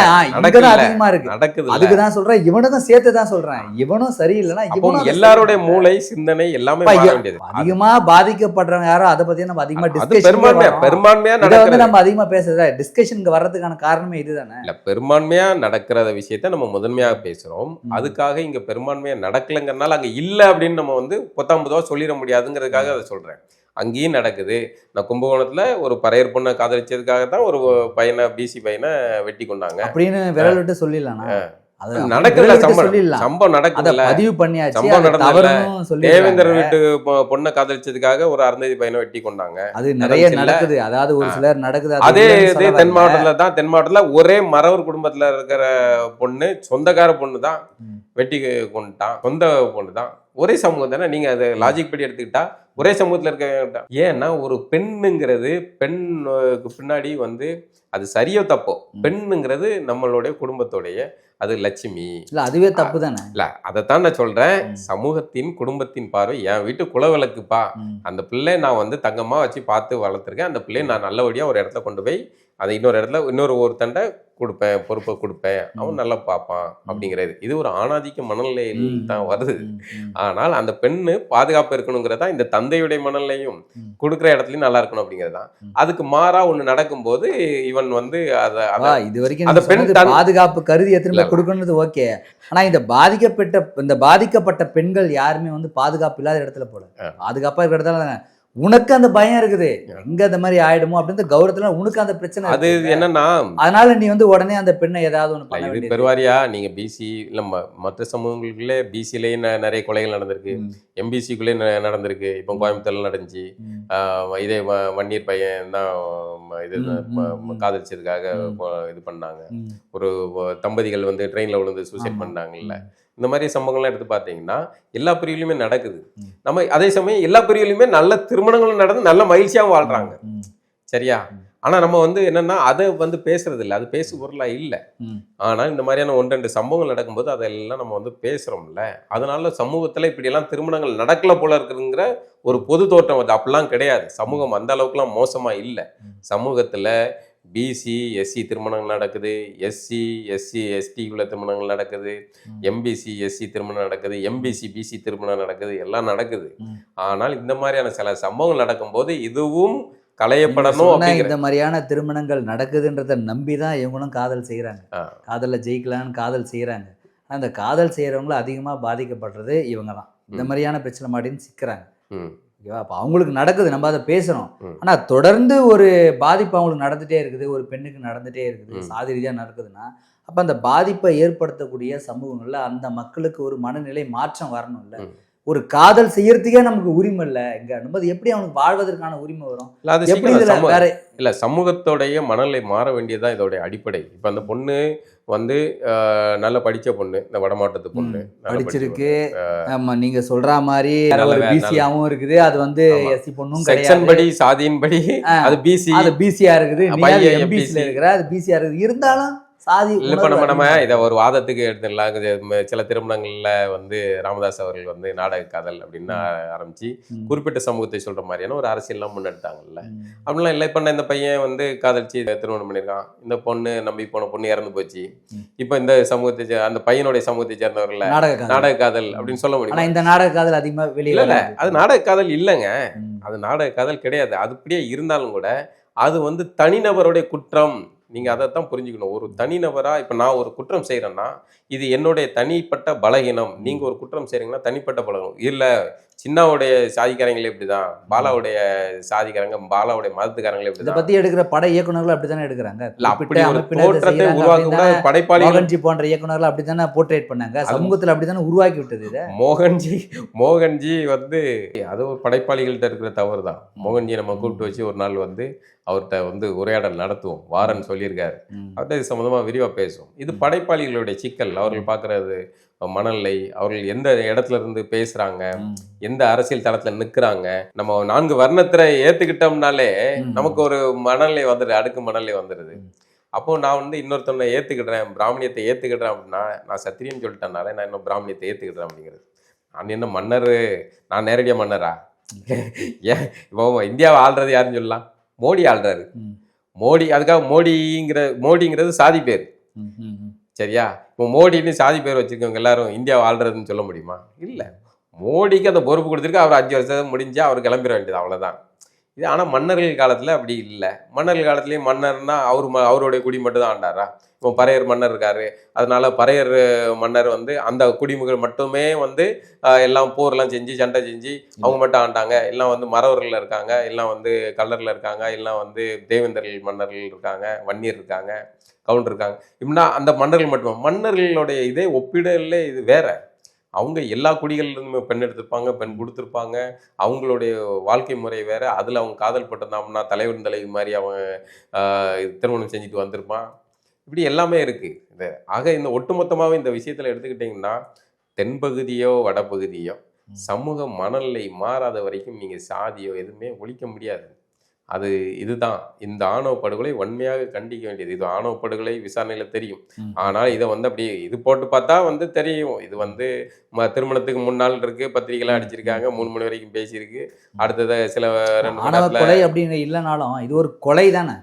S2: அதிகமா இருக்கு. நடக்குது. அதுக்குதான் சொல்றேன், இவனுக்கும் சேர்த்து தான் சொல்றேன். இவனும் சரியில்லைன்னா இவனும்
S1: எல்லாருடைய மூளை சிந்தனை எல்லாமே
S2: அதிகமா பாதிக்கப்படுறவங்க யாரோ அதை பத்தி நம்ம அதிகமா
S1: பெரும்பான்மையா
S2: நம்ம அதிகமா பேசுறத டிஸ்கஷனுக்கு வர்றதுக்கான காரணமே இதுதானே.
S1: இல்ல பெரும்பான்மையா நடக்கிற விஷயத்த நம்ம முதன்மையாக பேசுறோம். அதுக்காக இங்க பெரும்பான்மையா நடக்கலங்கிறனால அங்க இல்ல அப்படின்னு நம்ம வந்து 19 சொல்லிட முடியாதுங்கிறதுக்காக அதை சொல்றேன். அங்கேயும் நடக்குது. நான் கும்பகோணத்துல ஒரு பறையர் பொண்ணை காதலிச்சதுக்காக தான் ஒரு பையனை பிசி பையனை வெட்டி கொண்டாங்க
S2: அப்படின்னு விரல் விட்டு சொல்லிடலாம்.
S1: நடக்கல சம்பவம் நடக்கல,
S2: பதிவு பண்ணியாச்சு.
S1: சம்பவம் நடந்தல. தேவேந்திர வீட்டு பொண்ணை காதலிச்சதுக்காக ஒரு அருந்ததி பையனை வெட்டி கொண்டாங்க.
S2: அது நிறைய நடக்குது. அதாவது ஒரு சிலர் நடக்குது.
S1: அதே இது தென் மாவட்டத்துல ஒரே மறவர் குடும்பத்துல இருக்கிற பொண்ணு, சொந்தக்கார பொண்ணு தான் வெட்டி கொண்டுட்டான். சொந்த பொண்ணு தான், ஒரே சமூகம் தானே. நீங்க அதை லாஜிக் படி எடுத்துக்கிட்டா ஒரே சமூகத்துல இருக்க. ஏன்னா ஒரு பெண்ணுங்கிறது பெண்ணுக்கு பின்னாடி வந்து அது சரியோ தப்போ, பெண்ணுங்கிறது நம்மளுடைய குடும்பத்தோடைய அது லட்சுமி.
S2: இல்ல அதுவே தப்பு தானே.
S1: இல்ல அதைத்தான் நான் சொல்றேன். சமூகத்தின் குடும்பத்தின் பார்வை என் வீட்டு குலவிளக்குப்பா, அந்த பிள்ளை நான் வந்து தங்கமா வச்சு பார்த்து வளர்த்துருக்கேன். அந்த பிள்ளையை நான் நல்லபடியா ஒரு இடத்துல கொண்டு போய் அதை இன்னொரு ஒருத்தண்ட கொடுப்பேன், பொறுப்பை கொடுப்பேன், அவன் நல்லா பார்ப்பான் அப்படிங்கிறது. இது ஒரு ஆணாதிக்க மனநிலையில் தான் வருது. ஆனால் அந்த பெண்ணு பாதுகாப்பு இருக்கணுங்கிறதா இந்த தந்தையுடைய மனநிலையும் கொடுக்குற இடத்துலயும் நல்லா இருக்கணும் அப்படிங்கிறதா. அதுக்கு மாறா ஒண்ணு நடக்கும்போது இவன் வந்து
S2: இது வரைக்கும் அந்த பெண் பாதுகாப்பு கருதி எத்தனை கொடுக்கணுது ஓகே. ஆனா இந்த பாதிக்கப்பட்ட பெண்கள் யாருமே வந்து பாதுகாப்பு இல்லாத இடத்துல போல, பாதுகாப்பா இருக்கிற இடத்துல உனக்கு அந்த பயம் இருக்குது, எங்க அந்த மாதிரி ஆயிடுமோ அப்படின்னு கௌரவத்துல உனக்கு அந்த பிரச்சனை. அது
S1: என்னன்னா
S2: அதனால நீ வந்து உடனே அந்த பெண்ணை ஏதாவது ஒண்ணு
S1: இது பெருவாரியா நீங்க பிசி இல்ல மற்ற சமூகங்களுக்குள்ளே பிசிலேயே நிறைய கொலைகள் நடந்திருக்கு, எம்பிசிக்குள்ளே நடந்திருக்கு. இப்போ கோயம்புத்தூர்ல நடந்துச்சு. இதே வன்னியர் பையன் தான் இது காதலிச்சதுக்காக இது பண்ணாங்க. ஒரு தம்பதிகள் வந்து ட்ரெயின்ல விழுந்து சூசைட் பண்ணாங்கல்ல. இந்த மாதிரி சம்பவங்கள்லாம் எடுத்து பார்த்தீங்கன்னா எல்லா பிரிவுலையுமே நடக்குது. நம்ம அதே சமயம் எல்லா பிரிவுலையுமே நல்ல திருமணங்களும் நடந்து நல்ல மகிழ்ச்சியாகவும் வாழ்றாங்க. சரியா? ஆனால் நம்ம வந்து என்னன்னா அதை வந்து பேசுறது இல்லை, அது பேசு பொருளாக இல்லை. ஆனால் இந்த மாதிரியான 1-2 சம்பவங்கள் நடக்கும்போது அதெல்லாம் நம்ம வந்து பேசுகிறோம்ல, அதனால சமூகத்தில் இப்படியெல்லாம் திருமணங்கள் நடக்கல போல இருக்குங்கிற ஒரு பொது தோற்றம் அது. அப்படிலாம் கிடையாது. சமூகம் அந்த அளவுக்குலாம் மோசமாக இல்லை. சமூகத்தில் பிசி எஸ்சி திருமணங்கள் நடக்குது, எஸ்சி எஸ்சி எஸ்டி உள்ள திருமணங்கள் நடக்குது, எம்பிசி எஸ்சி திருமணம் நடக்குது, எம்பிசி பிசி திருமணம் நடக்குது, எல்லாம் நடக்குது. ஆனால் இந்த மாதிரியான சில சம்பவங்கள் நடக்கும்போது இதுவும் களையப்படணும் அப்படிங்கிற
S2: இந்த மாதிரியான திருமணங்கள் நடக்குதுன்றத நம்பி தான் இவங்களும் காதல் செய்கிறாங்க. காதலில் ஜெயிக்கலான்னு காதல் செய்கிறாங்க. ஆனால் அந்த காதல் செய்கிறவங்கள அதிகமாக பாதிக்கப்படுறது இவங்க தான். இந்த மாதிரியான பிரச்சனை மாட்டின்னு சிக்கிறாங்க. ஓகேவா? அப்போ அவங்களுக்கு நடக்குது, நம்ம அதை பேசுகிறோம். ஆனால் தொடர்ந்து ஒரு பாதிப்பு அவங்களுக்கு நடந்துகிட்டே இருக்குது, ஒரு பெண்ணுக்கு நடந்துகிட்டே இருக்குது, சாதி ரீதியாக நடக்குதுன்னா அப்போ அந்த பாதிப்பை ஏற்படுத்தக்கூடிய சமூகங்களில் அந்த மக்களுக்கு ஒரு மனநிலை மாற்றம் வரணும். இல்லை, ஒரு காதல் செய்யறதுக்கே நமக்கு உரிமை இல்லை இங்கே அனுமதி, எப்படி அவனுக்கு வாழ்வதற்கான உரிமை வரும்? எப்படி இதில் வேற
S1: இல்லை, சமூகத்தோடைய மனநிலை மாற வேண்டியதுதான் இதோடைய அடிப்படை. இப்போ அந்த பொண்ணு வந்து நல்லா படிச்ச பொண்ணு, இந்த வடமாட்டத்து பொண்ணு
S2: படிச்சிருக்கு. ஆமா, நீங்க சொல்ற மாதிரி பிசியாவும் இருக்குது, அது வந்து எஸ்சி பொண்ணும்
S1: செக்ஷன் படி சாதியின் படி அது பிசி,
S2: அது பிசியா இருக்குது, எம்பிசில இருக்கிற அது பிசியா இருக்குது. இருந்தாலும் சாதி
S1: இல்லை. இப்போ நம்ம இதை ஒரு வாதத்துக்கு எடுத்துடலாம். சில திருமணங்கள்ல வந்து ராமதாஸ் அவர்கள் வந்து நாடக காதல் அப்படின்னு ஆரம்பிச்சு குறிப்பிட்ட சமூகத்தை சொல்ற மாதிரியான ஒரு அரசியல்லாம் முன்னெடுத்தாங்கல்ல. அப்படிலாம் இல்லை. இப்போ இந்த பையன் வந்து காதலிச்சு திருமணம் பண்ணியிருக்கான், இந்த பொண்ணு நம்பி போன பொண்ணு இறந்து போச்சு. இப்போ இந்த சமூகத்தை அந்த பையனோடைய சமூகத்தை சேர்ந்தவர்கள நாடக காதல் அப்படின்னு சொல்ல முடியும்.
S2: இந்த நாடக காதல் அதிகமா வெளியில
S1: இல்லை, அது நாடக காதல் இல்லைங்க, அது நாடக காதல் கிடையாது. அது அப்படியே இருந்தாலும் கூட அது வந்து தனிநபருடைய குற்றம். நீங்கள் அதைத்தான் புரிஞ்சுக்கணும். ஒரு தனிநபரா இப்போ நான் ஒரு குற்றம் செய்கிறேன்னா இது என்னுடைய தனிப்பட்ட பலகீனம். நீங்கள் ஒரு குற்றம் செய்கிறீங்கன்னா தனிப்பட்ட பலகீனம் இல்லை. சின்னாவுடைய சாதிக்காரங்களே இப்படிதான், பாலாவுடைய சாதிக்காரங்க, பாலாவுடைய மதத்துக்காரங்களே இப்படி.
S2: இதை பற்றி எடுக்கிற பட இயக்குநர்கள் அப்படி தானே எடுக்கிறாங்க.
S1: தோற்றத்தை உருவாக்க படைப்பாளி
S2: மோகன்ஜி போன்ற இயக்குநர்கள் அப்படி தானே போர்ட்ரேட் பண்ணாங்க. சமூகத்தில் அப்படி தானே உருவாக்கி விட்டது இதை.
S1: மோகன்ஜி வந்து அது ஒரு படைப்பாளிகள்கிட்ட இருக்கிற தவறு தான். மோகன்ஜி நம்ம கூப்பிட்டு வச்சு ஒரு நாள் வந்து அவர்கிட்ட வந்து உரையாடல் நடத்துவோம், வாரன்னு சொல்லியிருக்காரு. அவர்கிட்ட இது சம்மந்தமாக விரிவாக பேசுவோம். இது படைப்பாளிகளுடைய சிக்கல். அவர்கள் பார்க்குறது மனநிலை, அவர்கள் எந்த இடத்துல இருந்து பேசுகிறாங்க, எந்த அரசியல் தளத்தில் நிற்கிறாங்க. நம்ம 4 வர்ணத்தை ஏற்றுக்கிட்டோம்னாலே நமக்கு ஒரு மனநிலை வந்துடுது, அடுக்கு மனநிலை வந்துடுது. அப்போ நான் வந்து இன்னொருத்தவனை ஏற்றுக்கிடுறேன், பிராமணியத்தை ஏற்றுக்கிடுறேன் அப்படின்னா நான் சத்திரியன்னு சொல்லிட்டேனாலே நான் இன்னும் பிராமணியத்தை ஏற்றுக்கிடுறேன் அப்படிங்கிறது. நான் என்ன மன்னர், நான் நேரடியாக மன்னரா? ஏன் இப்போ இந்தியாவை ஆள்றது யாருன்னு சொல்லலாம்? மோடி ஆள்றாரு. மோடி, அதுக்காக மோடிங்கிறது சாதி பேர், சரியா? இப்போ மோடின்னு சாதி பேர் வச்சிருக்கவங்க எல்லாரும் இந்தியாவை ஆள்றதுன்னு சொல்ல முடியுமா? இல்லை. மோடிக்கு அந்த பொறுப்பு கொடுத்துருக்கு, அவர் 5 வருஷம் முடிஞ்சா அவர் கிளம்பிட வேண்டியது, அவ்வளோதான். இது ஆனால் மன்னர்கள் காலத்தில் அப்படி இல்லை. மன்னர்கள் காலத்துலேயும் மன்னர்னா அவருடைய குடி மட்டும் தான் ஆண்டாரா? இப்போ பறையர் மன்னர் இருக்காரு, அதனால பறையர் மன்னர் வந்து அந்த குடிமக்கள் மட்டுமே வந்து எல்லாம் போர்லாம் செஞ்சு சண்டை செஞ்சு அவங்க மட்டும் ஆண்டாங்க. எல்லாம் வந்து மறவர்கள் இருக்காங்க, எல்லாம் வந்து கல்லரில் இருக்காங்க, எல்லாம் வந்து தேவேந்தர்கள் மன்னர்கள் இருக்காங்க, வன்னியர் இருக்காங்க, கவுண்டர் இருக்காங்க. இப்படின்னா அந்த மன்னர்கள் மட்டும். மன்னர்களுடைய இதே ஒப்பிடல இது வேற. அவங்க எல்லா குடிகளிலிருந்துமே பெண் எடுத்திருப்பாங்க, பெண் கொடுத்துருப்பாங்க. அவங்களுடைய வாழ்க்கை முறை வேற. அதில் அவங்க காதல் பட்டிருந்தாங்கன்னா தலைவன் தலைவி மாதிரி அவன் திருமணம் செஞ்சுட்டு வந்திருப்பான். இப்படி எல்லாமே இருக்குது. ஆக இந்த ஒட்டுமொத்தமாகவே இந்த விஷயத்தில் எடுத்துக்கிட்டிங்கன்னா தென்பகுதியோ வடபகுதியோ சமூக மனநிலை மாறாத வரைக்கும் நீங்கள் சாதியோ எதுவுமே ஒழிக்க முடியாது. அது இதுதான் இந்த ஆணவ படுகொலை வன்மையாக கண்டிக்க வேண்டியது. இது ஆணவ படுகொலை விசாரணையில் தெரியும். ஆனால் இதை வந்து அப்படி இது போட்டு பார்த்தா வந்து தெரியும். இது வந்து திருமணத்துக்கு முன்னாள் இருக்கு, பத்திரிகைலாம் அடிச்சிருக்காங்க, 3 மணி வரைக்கும் பேசியிருக்கு. அடுத்தது சில
S2: ஆணவ கொலை அப்படின்னு இல்லைனாலும் இது ஒரு கொலை தானே.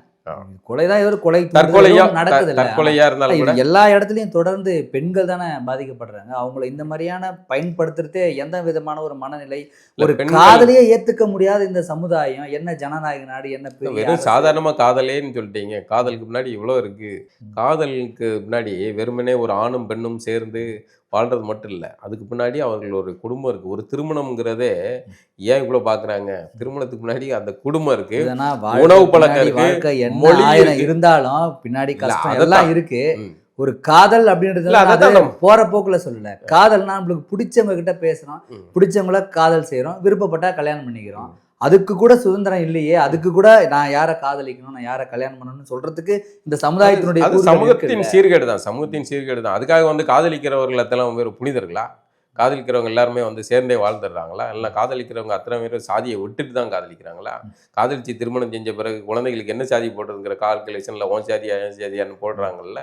S2: கொலைதான், இது ஒரு கொலை
S1: தற்கொலையா இருந்தாலும்
S2: எல்லா இடத்துலயும் தொடர்ந்து பெண்கள் தானே பாதிக்கப்படுறாங்க. அவங்கள இந்த மாதிரியான பயன்படுத்துறதே எந்த விதமான ஒரு மனநிலை, ஒரு காதலையே ஏத்துக்க முடியாத இந்த சமுதாயம். என்ன ஜனநாயக நாடு, என்ன
S1: வெறும் சாதாரணமா காதலேன்னு சொல்லிட்டீங்க. காதலுக்கு முன்னாடி இவ்வளோ இருக்கு. காதலுக்கு முன்னாடி வெறுமனே ஒரு ஆணும் பெண்ணும் சேர்ந்து வாழ்றது மட்டும் இல்லை, அதுக்கு பின்னாடி அவர்கள் ஒரு குடும்பம் இருக்கு. ஒரு திருமணம்ங்கிறதே ஏன் இவ்வளோ பார்க்குறாங்க? திருமணத்துக்கு முன்னாடி அந்த குடும்பம் இருக்கு, உணவு பழக்கம் இருக்கு, மொழி இருந்தாலும்
S2: பின்னாடி கஷ்டம் எல்லாம் இருக்கு. ஒரு காதல் அப்படின்றது போற போக்குல சொல்லல. காதல்னா நம்மளுக்கு பிடிச்சவங்க கிட்ட பேசுறோம், பிடிச்சவங்கள காதல் செய்யறோம், விருப்பப்பட்டா கல்யாணம் பண்ணிக்கிறோம். அதுக்கு கூட சுதந்திரம் இல்லையே. அதுக்கு கூட நான் யாரை காதலிக்கணும், நான் யாரை கல்யாணம் பண்ணணும்னு சொல்றதுக்கு இந்த சமுதாயத்தினுடைய
S1: சமூகத்தின் சீர்கேடு தான். சமூகத்தின் சீர்கேடு தான். அதுக்காக வந்து காதலிக்கிறவர்கள் எல்லாம் வேறு புனிதர்களா? காதலிக்கிறவங்க எல்லாருமே வந்து சேர்ந்தே வாழ்ந்துடுறாங்களா? இல்லை காதலிக்கிறவங்க அத்தனை பேரும் சாதியை விட்டுட்டு தான் காதலிக்கிறாங்களா? காதலிச்சு திருமணம் செஞ்ச பிறகு குழந்தைகளுக்கு என்ன சாதி போடுறதுங்கிற கால்குலேஷனில் ஓன் சாதியா ஏன் சாதியான்னு போடுறாங்கல்ல.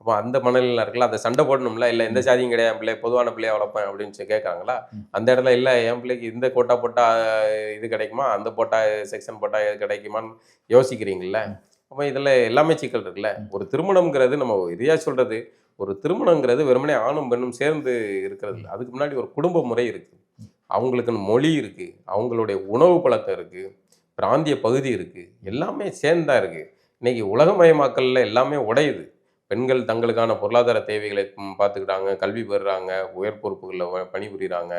S1: அப்போ அந்த மனநிலை இருக்குல்ல, அதை சண்டை போடணும்ல. இல்லை எந்த சாதியும் கிடையாது, என் பிள்ளை பொதுவான பிள்ளையா வளர்ப்பேன் அப்படின்னு கேட்குறாங்களா? அந்த இடத்துல இல்லை என் பிள்ளைக்கு இந்த கோட்டா போட்டால் இது கிடைக்குமா, அந்த போட்டா செக்ஷன் போட்டால் இது கிடைக்குமான்னு யோசிக்கிறீங்கள. அப்போ இதில் எல்லாமே சிக்கல் இருக்குல்ல. ஒரு திருமணம்ங்கிறது நம்ம இதையாக சொல்கிறது, ஒரு திருமணங்கிறது வெறுமனே ஆணும் பெண்ணும் சேர்ந்து இருக்கிறது இல்லை. அதுக்கு முன்னாடி ஒரு குடும்ப முறை இருக்குது, அவங்களுக்குன்னு மொழி இருக்குது, அவங்களுடைய உணவு பழக்கம் இருக்குது, பிராந்திய பகுதி இருக்குது, எல்லாமே சேர்ந்தா இருக்குது. இன்றைக்கி உலகமயமாக்கலில் எல்லாமே உடையுது. பெண்கள் தங்களுக்கான பொருளாதார தேவைகளை பார்த்துக்கிட்டாங்க, கல்வி பெறுறாங்க, உயர் பொறுப்புகளில் பணிபுரிகிறாங்க.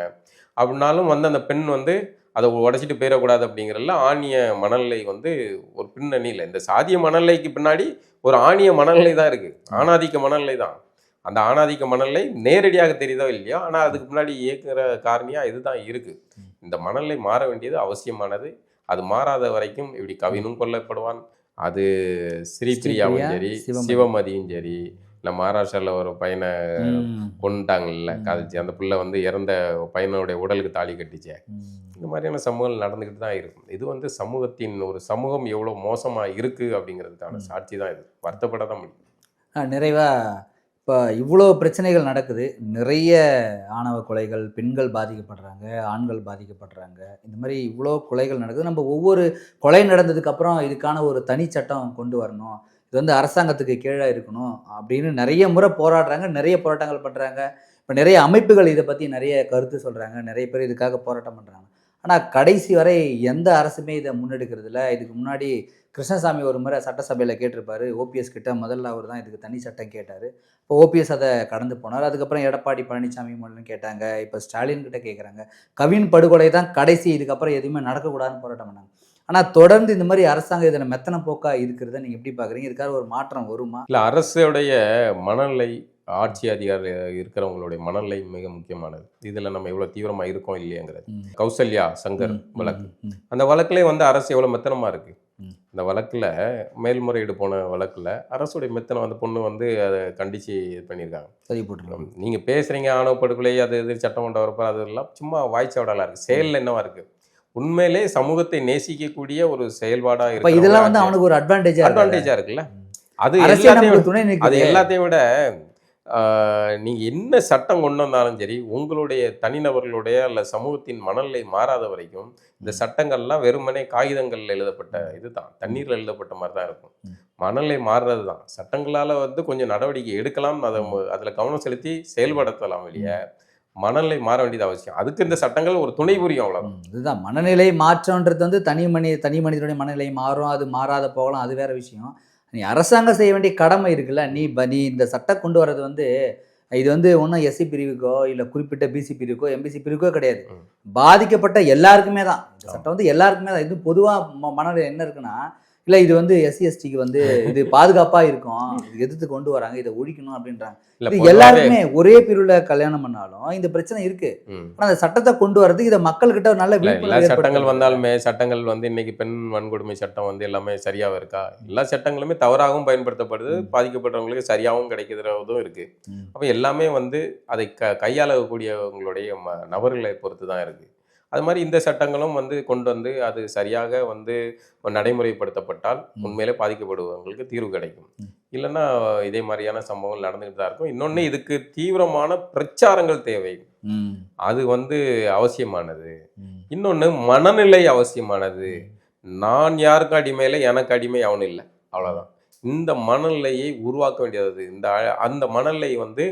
S1: அப்படின்னாலும் வந்து அந்த பெண் வந்து அதை உடைச்சிட்டு போயிடக்கூடாது அப்படிங்கிறதுல ஆணிய மனநிலை வந்து ஒரு பின்னணியில், இந்த சாதிய மனநிலைக்கு பின்னாடி ஒரு ஆணிய மனநிலை தான் இருக்குது, ஆணாதிக்க மனநிலை தான். அந்த ஆணாதிக்க மனநிலை நேரடியாக தெரியுதோ இல்லையோ, ஆனால் அதுக்கு முன்னாடி இயக்குகிற காரணியாக இதுதான் இருக்குது. இந்த மனநிலை மாற வேண்டியது அவசியமானது. அது மாறாத வரைக்கும் இப்படி கவினும் கொல்லப்படுவான், அது ஸ்ரீபிரியாவும் சரி, சிவமதியும் சரி, இல்லை மகாராஷ்டிராவில் ஒரு பையனை கொண்டுட்டாங்கல்ல காதலிச்சு, அந்த பிள்ளை வந்து இறந்த பையனுடைய உடலுக்கு தாலி கட்டிச்சே. இந்த மாதிரியான சமூகங்கள் நடந்துக்கிட்டு தான் இருக்கும். இது வந்து சமூகத்தின் ஒரு சமூகம் எவ்வளோ மோசமாக இருக்குது அப்படிங்கிறதுக்கான சாட்சி தான். இது வருத்தப்பட தான் முடியும்.
S2: நிறைவாக இப்போ இவ்வளோ பிரச்சனைகள் நடக்குது, நிறைய ஆணவ கொலைகள், பெண்கள் பாதிக்கப்படுறாங்க, ஆண்கள் பாதிக்கப்படுறாங்க, இந்த மாதிரி இவ்வளோ கொலைகள் நடக்குது. நம்ம ஒவ்வொரு கொலை நடந்ததுக்கப்புறம் இதுக்கான ஒரு தனி சட்டம் கொண்டு வரணும், இது வந்து அரசாங்கத்துக்கு கீழே இருக்கணும் அப்படின்னு நிறைய முறை போராடுறாங்க, நிறைய போராட்டங்கள் பண்ணுறாங்க. இப்போ நிறைய அமைப்புகள் இதை பற்றி நிறைய கருத்து சொல்கிறாங்க, நிறைய பேர் இதுக்காக போராட்டம் பண்ணுறாங்க. ஆனால் கடைசி வரை எந்த அரசுமே இதை முன்னெடுக்கிறதில்ல. இதுக்கு முன்னாடி கிருஷ்ணசாமி ஒரு முறை சட்டசபையில் கேட்டிருப்பாரு, ஓபிஎஸ் கிட்ட முதல்ல அவர் தான் இதுக்கு தனி சட்டம் கேட்டார். இப்போ ஓபிஎஸ் அதை கடந்து போனார். அதுக்கப்புறம் எடப்பாடி பழனிசாமி மூலம் கேட்டாங்க, இப்போ ஸ்டாலின் கிட்ட கேட்குறாங்க. கவின் படுகொலை தான் கடைசி, இதுக்கப்புறம் எதுவுமே நடக்கக்கூடாதுன்னு போராட்டம் பண்ணாங்க. ஆனால் தொடர்ந்து இந்த மாதிரி அரசாங்கம் இதில் மெத்தனை போக்காக இருக்கிறத நீங்கள் எப்படி பார்க்குறீங்க? இதுக்காக ஒரு மாற்றம் வருமா?
S1: இல்லை, அரசுடைய மனநிலை, ஆட்சி அதிகாரி இருக்கிறவங்களுடைய மனநிலை மிக முக்கியமானது. இதில் நம்ம எவ்வளோ தீவிரமாக இருக்கோம் இல்லையாங்கிறது. கௌசல்யா சங்கர் வழக்கு, அந்த வழக்குலேயே வந்து அரசு எவ்வளோ மெத்தனமாக இருக்குது. இந்த வழக்கில் மேல்முறையீடு போன வழக்கில் அரசுடைய மெத்தனை வந்து பொண்ணு வந்து அதை கண்டித்து இது பண்ணியிருக்காங்க.
S2: சரி போட்டுருக்காங்க.
S1: நீங்கள் பேசுகிறீங்க ஆணவ படுகொலை அது இது சட்டம் கொண்டு வரப்போ அதெல்லாம் சும்மா வாய்ச்சாவடாலாம் இருக்குது, செயலில் என்னவா இருக்குது? உண்மையிலே சமூகத்தை நேசிக்கக்கூடிய ஒரு செயல்பாடாக இருக்கு.
S2: இதெல்லாம் வந்து அவனுக்கு ஒரு அட்வான்டேஜா
S1: இருக்குல்ல. அது எல்லாத்தையும் விட நீங்கள் என்ன சட்டம் கொண்டு வந்தாலும் சரி, உங்களுடைய தனிநபர்களுடைய அல்ல சமூகத்தின் மனநிலை மாறாத வரைக்கும் இந்த சட்டங்கள்லாம் வெறுமனே காகிதங்களில் எழுதப்பட்ட இதுதான், தண்ணீரில் எழுதப்பட்ட மாதிரி தான் இருக்கும். மனநிலை மாறுறது தான். சட்டங்களால் வந்து கொஞ்சம் நடவடிக்கை எடுக்கலாம், அதில் கவனம் செலுத்தி செயல்படுத்தலாம். வெளியே மனநிலை மாற வேண்டியது அவசியம். அதுக்கு இந்த சட்டங்கள் ஒரு துணை புரியும், அவ்வளோதான்.
S2: இதுதான் மனநிலை மாற்றம்ன்றது வந்து தனி மனிதனுடைய மனநிலை மாறும், அது மாறாத போகலாம், அது வேற விஷயம். நீ அரசாங்கம் செய்ய வேண்டிய கடமை இருக்குல்ல. நீ இந்த சட்டம் கொண்டு வர்றது வந்து இது வந்து ஒன்றும் எஸ்சி பிரிவுக்கோ இல்லை குறிப்பிட்ட பிசி பிரிவுக்கோ எம்பிசி பிரிவுக்கோ கிடையாது, பாதிக்கப்பட்ட எல்லாருக்குமே தான். இந்த சட்டம் வந்து எல்லாருக்குமே தான். இது பொதுவாக மனநிலை என்ன இருக்குன்னா, இல்லை இது வந்து எஸ்சி எஸ்டிக்கு வந்து இது பாதுகாப்பாக இருக்கும், இது எதிர்த்து கொண்டு வராங்க, இதை ஒழிக்கணும் அப்படின்றாங்க. இது எல்லாருக்குமே ஒரே பிரிவில் கல்யாணம் பண்ணாலும் இந்த பிரச்சனை இருக்கு. ஆனால் அந்த சட்டத்தை கொண்டு வரதுக்கு இதை மக்கள்கிட்ட ஒரு நல்ல விழிப்புணர்வு.
S1: சட்டங்கள் வந்தாலுமே சட்டங்கள் வந்து இன்னைக்கு பெண் வன்கொடுமை சட்டம் வந்து எல்லாமே சரியாக இருக்கா? எல்லா சட்டங்களுமே தவறாகவும் பயன்படுத்தப்படுது, பாதிக்கப்பட்டவங்களுக்கு சரியாகவும் கிடைக்கிறதும் இருக்கு. அப்போ எல்லாமே வந்து அதை கையாளக்கூடியவங்களுடைய நபர்களை பொறுத்து தான் இருக்கு. அது மாதிரி இந்த சட்டங்களும் வந்து கொண்டு வந்து அது சரியாக வந்து நடைமுறைப்படுத்தப்பட்டால் உண்மையிலே பாதிக்கப்படுபவங்களுக்கு தீர்வு கிடைக்கும். இல்லைன்னா இதே மாதிரியான சம்பவங்கள் நடந்துகிட்டு தான் இருக்கும். இன்னொன்று, இதுக்கு தீவிரமான பிரச்சாரங்கள் தேவை, அது வந்து அவசியமானது. இன்னொன்று, மனநிலை அவசியமானது. நான் யாருக்கு அடிமையில எனக்கு அடிமை அவனு இல்லை, அவ்வளோதான். இந்த மனநிலையை உருவாக்க வேண்டியது, அந்த மனநிலை வந்து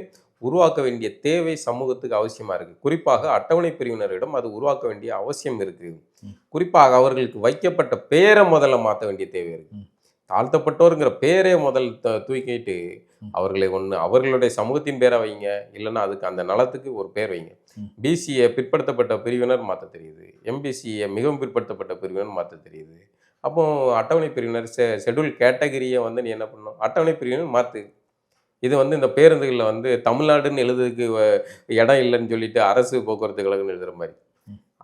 S1: உருவாக்க வேண்டிய தேவை சமூகத்துக்கு அவசியமா இருக்கு. குறிப்பாக அட்டவணை பிரிவினரிடம் அது உருவாக்க வேண்டிய அவசியம் இருக்கு. குறிப்பாக அவர்களுக்கு வைக்கப்பட்ட பேரை முதல்ல மாற்ற வேண்டிய தேவை இருக்கு. தாழ்த்தப்பட்டோருங்கிற பேரே முதல் தூக்கிட்டு அவர்களை அவர்களுடைய சமூகத்தின் பேரை வைங்க, இல்லைன்னா அதுக்கு அந்த நலத்துக்கு ஒரு பேர் வைங்க. பிசிஏ பிற்படுத்தப்பட்ட பிரிவினர் மாற்ற தெரியுது, எம்பிசிஏ மிகவும் பிற்படுத்தப்பட்ட பிரிவினர் மாற்ற தெரியுது. அப்போ அட்டவணை பிரிவினர் ஷெட்யூல் கேட்டகரியை வந்து நீ என்ன பண்ணணும், அட்டவணை பிரிவினர் மாற்று. இது வந்து இந்த பேருந்துகளில் வந்து தமிழ்நாடுன்னு எழுதுறதுக்கு இடம் இல்லைன்னு சொல்லிட்டு அரசு போக்குவரத்து கழகம்னு எழுதுகிற மாதிரி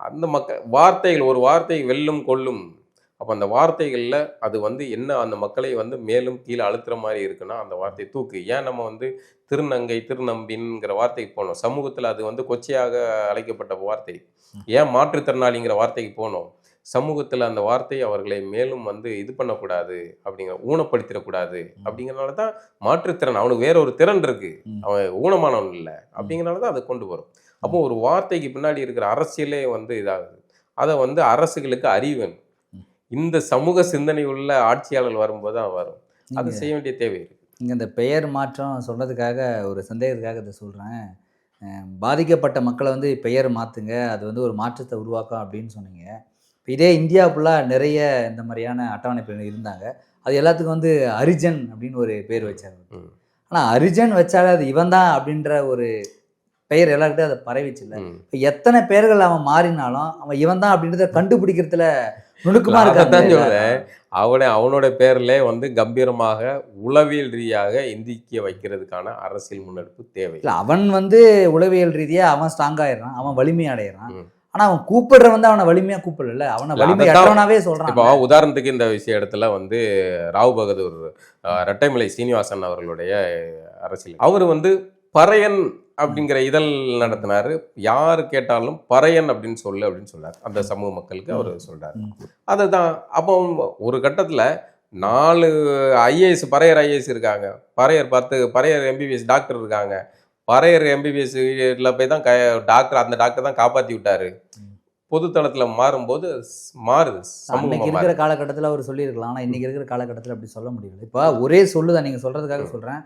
S1: அந்த வார்த்தைகள், ஒரு வார்த்தை வெல்லும் கொள்ளும். அப்போ அந்த வார்த்தைகளில் அது வந்து என்ன அந்த மக்களை வந்து மேலும் கீழே அழுத்துற மாதிரி இருக்குன்னா அந்த வார்த்தை தூக்கு. ஏன் நம்ம வந்து திருநங்கை திருநம்பின்ங்கிற வார்த்தைக்கு போனோம்? சமூகத்தில் அது வந்து கொச்சையாக அழைக்கப்பட்ட வார்த்தை. ஏன் மாற்றுத்திறனாளிங்கிற வார்த்தைக்கு போனோம்? சமூகத்தில் அந்த வார்த்தை அவர்களை மேலும் வந்து இது பண்ணக்கூடாது, அப்படிங்கிற ஊனப்படுத்திடக்கூடாது அப்படிங்கிறனால தான் மாற்றுத்திறன், அவனுக்கு வேற ஒரு திறன் இருக்கு, அவன் ஊனமானவன் இல்லை அப்படிங்கிறனால தான் அதை கொண்டு வரும். அப்போ ஒரு வார்த்தைக்கு பின்னாடி இருக்கிற அரசியலே வந்து இதாகுது. அதை வந்து அரசுகளுக்கு அறிவன் இந்த சமூக சிந்தனை உள்ள ஆட்சியாளர்கள் வரும்போது தான் வரும். அதை செய்ய வேண்டிய தேவை இருக்கு.
S2: இங்கே இந்த பெயர் மாற்றம் சொன்னதுக்காக ஒரு சந்தேகத்துக்காக இதை சொல்கிறேன். பாதிக்கப்பட்ட மக்களை வந்து பெயர் மாற்றுங்க, அது வந்து ஒரு மாற்றத்தை உருவாக்கும் அப்படின்னு சொன்னீங்க. இப்போ இதே இந்தியா ஃபுல்லாக நிறைய இந்த மாதிரியான அட்டவணை பெயர்கள் இருந்தாங்க. அது எல்லாத்துக்கும் வந்து ஹரிஜன் அப்படின்னு ஒரு பேர் வச்சாங்க. ஆனால் ஹரிஜன் வச்சாலே அது இவன் தான் அப்படின்ற ஒரு பெயர் எல்லாருக்கிட்டையும் அதை பரவிச்சு இல்லை. இப்போ எத்தனை பேர்கள் அவன் மாறினாலும் அவன் இவன் தான் அப்படின்றத கண்டுபிடிக்கிறதுல நுணுக்கமா
S1: இருக்கான். அவனோட பேர்ல வந்து கம்பீரமாக உளவியல் ரீதியாக இந்திக்க வைக்கிறதுக்கான அரசியல் முன்னெடுப்பு தேவை.
S2: அவன் வந்து உளவியல் ரீதியா அவன் ஸ்ட்ராங் ஆயிடுறான், அவன் வலிமை அடையிறான். ஆனா அவன் கூப்பிடுற வந்து அவனை வலிமையா கூப்பிடல, அவனை வலிமை அற்றவனாவே சொல்றான்.
S1: இப்போ உதாரணத்துக்கு இந்த இடத்துல வந்து ராவ் பகதூர் ரெட்டைமலை சீனிவாசன் அவர்களுடைய அரசியல், அவர் வந்து பறையன் அப்படிங்கிற இதழ் நடத்தினாரு. யாரு கேட்டாலும் பறையன் அப்படின்னு சொன்னார். அந்த சமூக மக்களுக்கு அவர் சொல்றாரு. அதுதான் அப்போ ஒரு கட்டத்துல 4 ஐஏஎஸ் பறையர் ஐஏஎஸ் இருக்காங்க, பறையர் எம்பிபிஎஸ் டாக்டர் இருக்காங்க. பறையர் எம்பிபிஎஸ் போய் தான் அந்த டாக்டர் தான் காப்பாத்தி விட்டாரு. பொதுத்தளத்துல மாறும்போது மாறுது.
S2: அன்னைக்கு இருக்கிற காலகட்டத்தில் அவர் சொல்லியிருக்கலாம், ஆனா இன்னைக்கு இருக்கிற காலகட்டத்தில் அப்படி சொல்ல முடியல. இப்போ ஒரே சொல்லுதான், நீங்க சொல்றதுக்காக சொல்றேன்.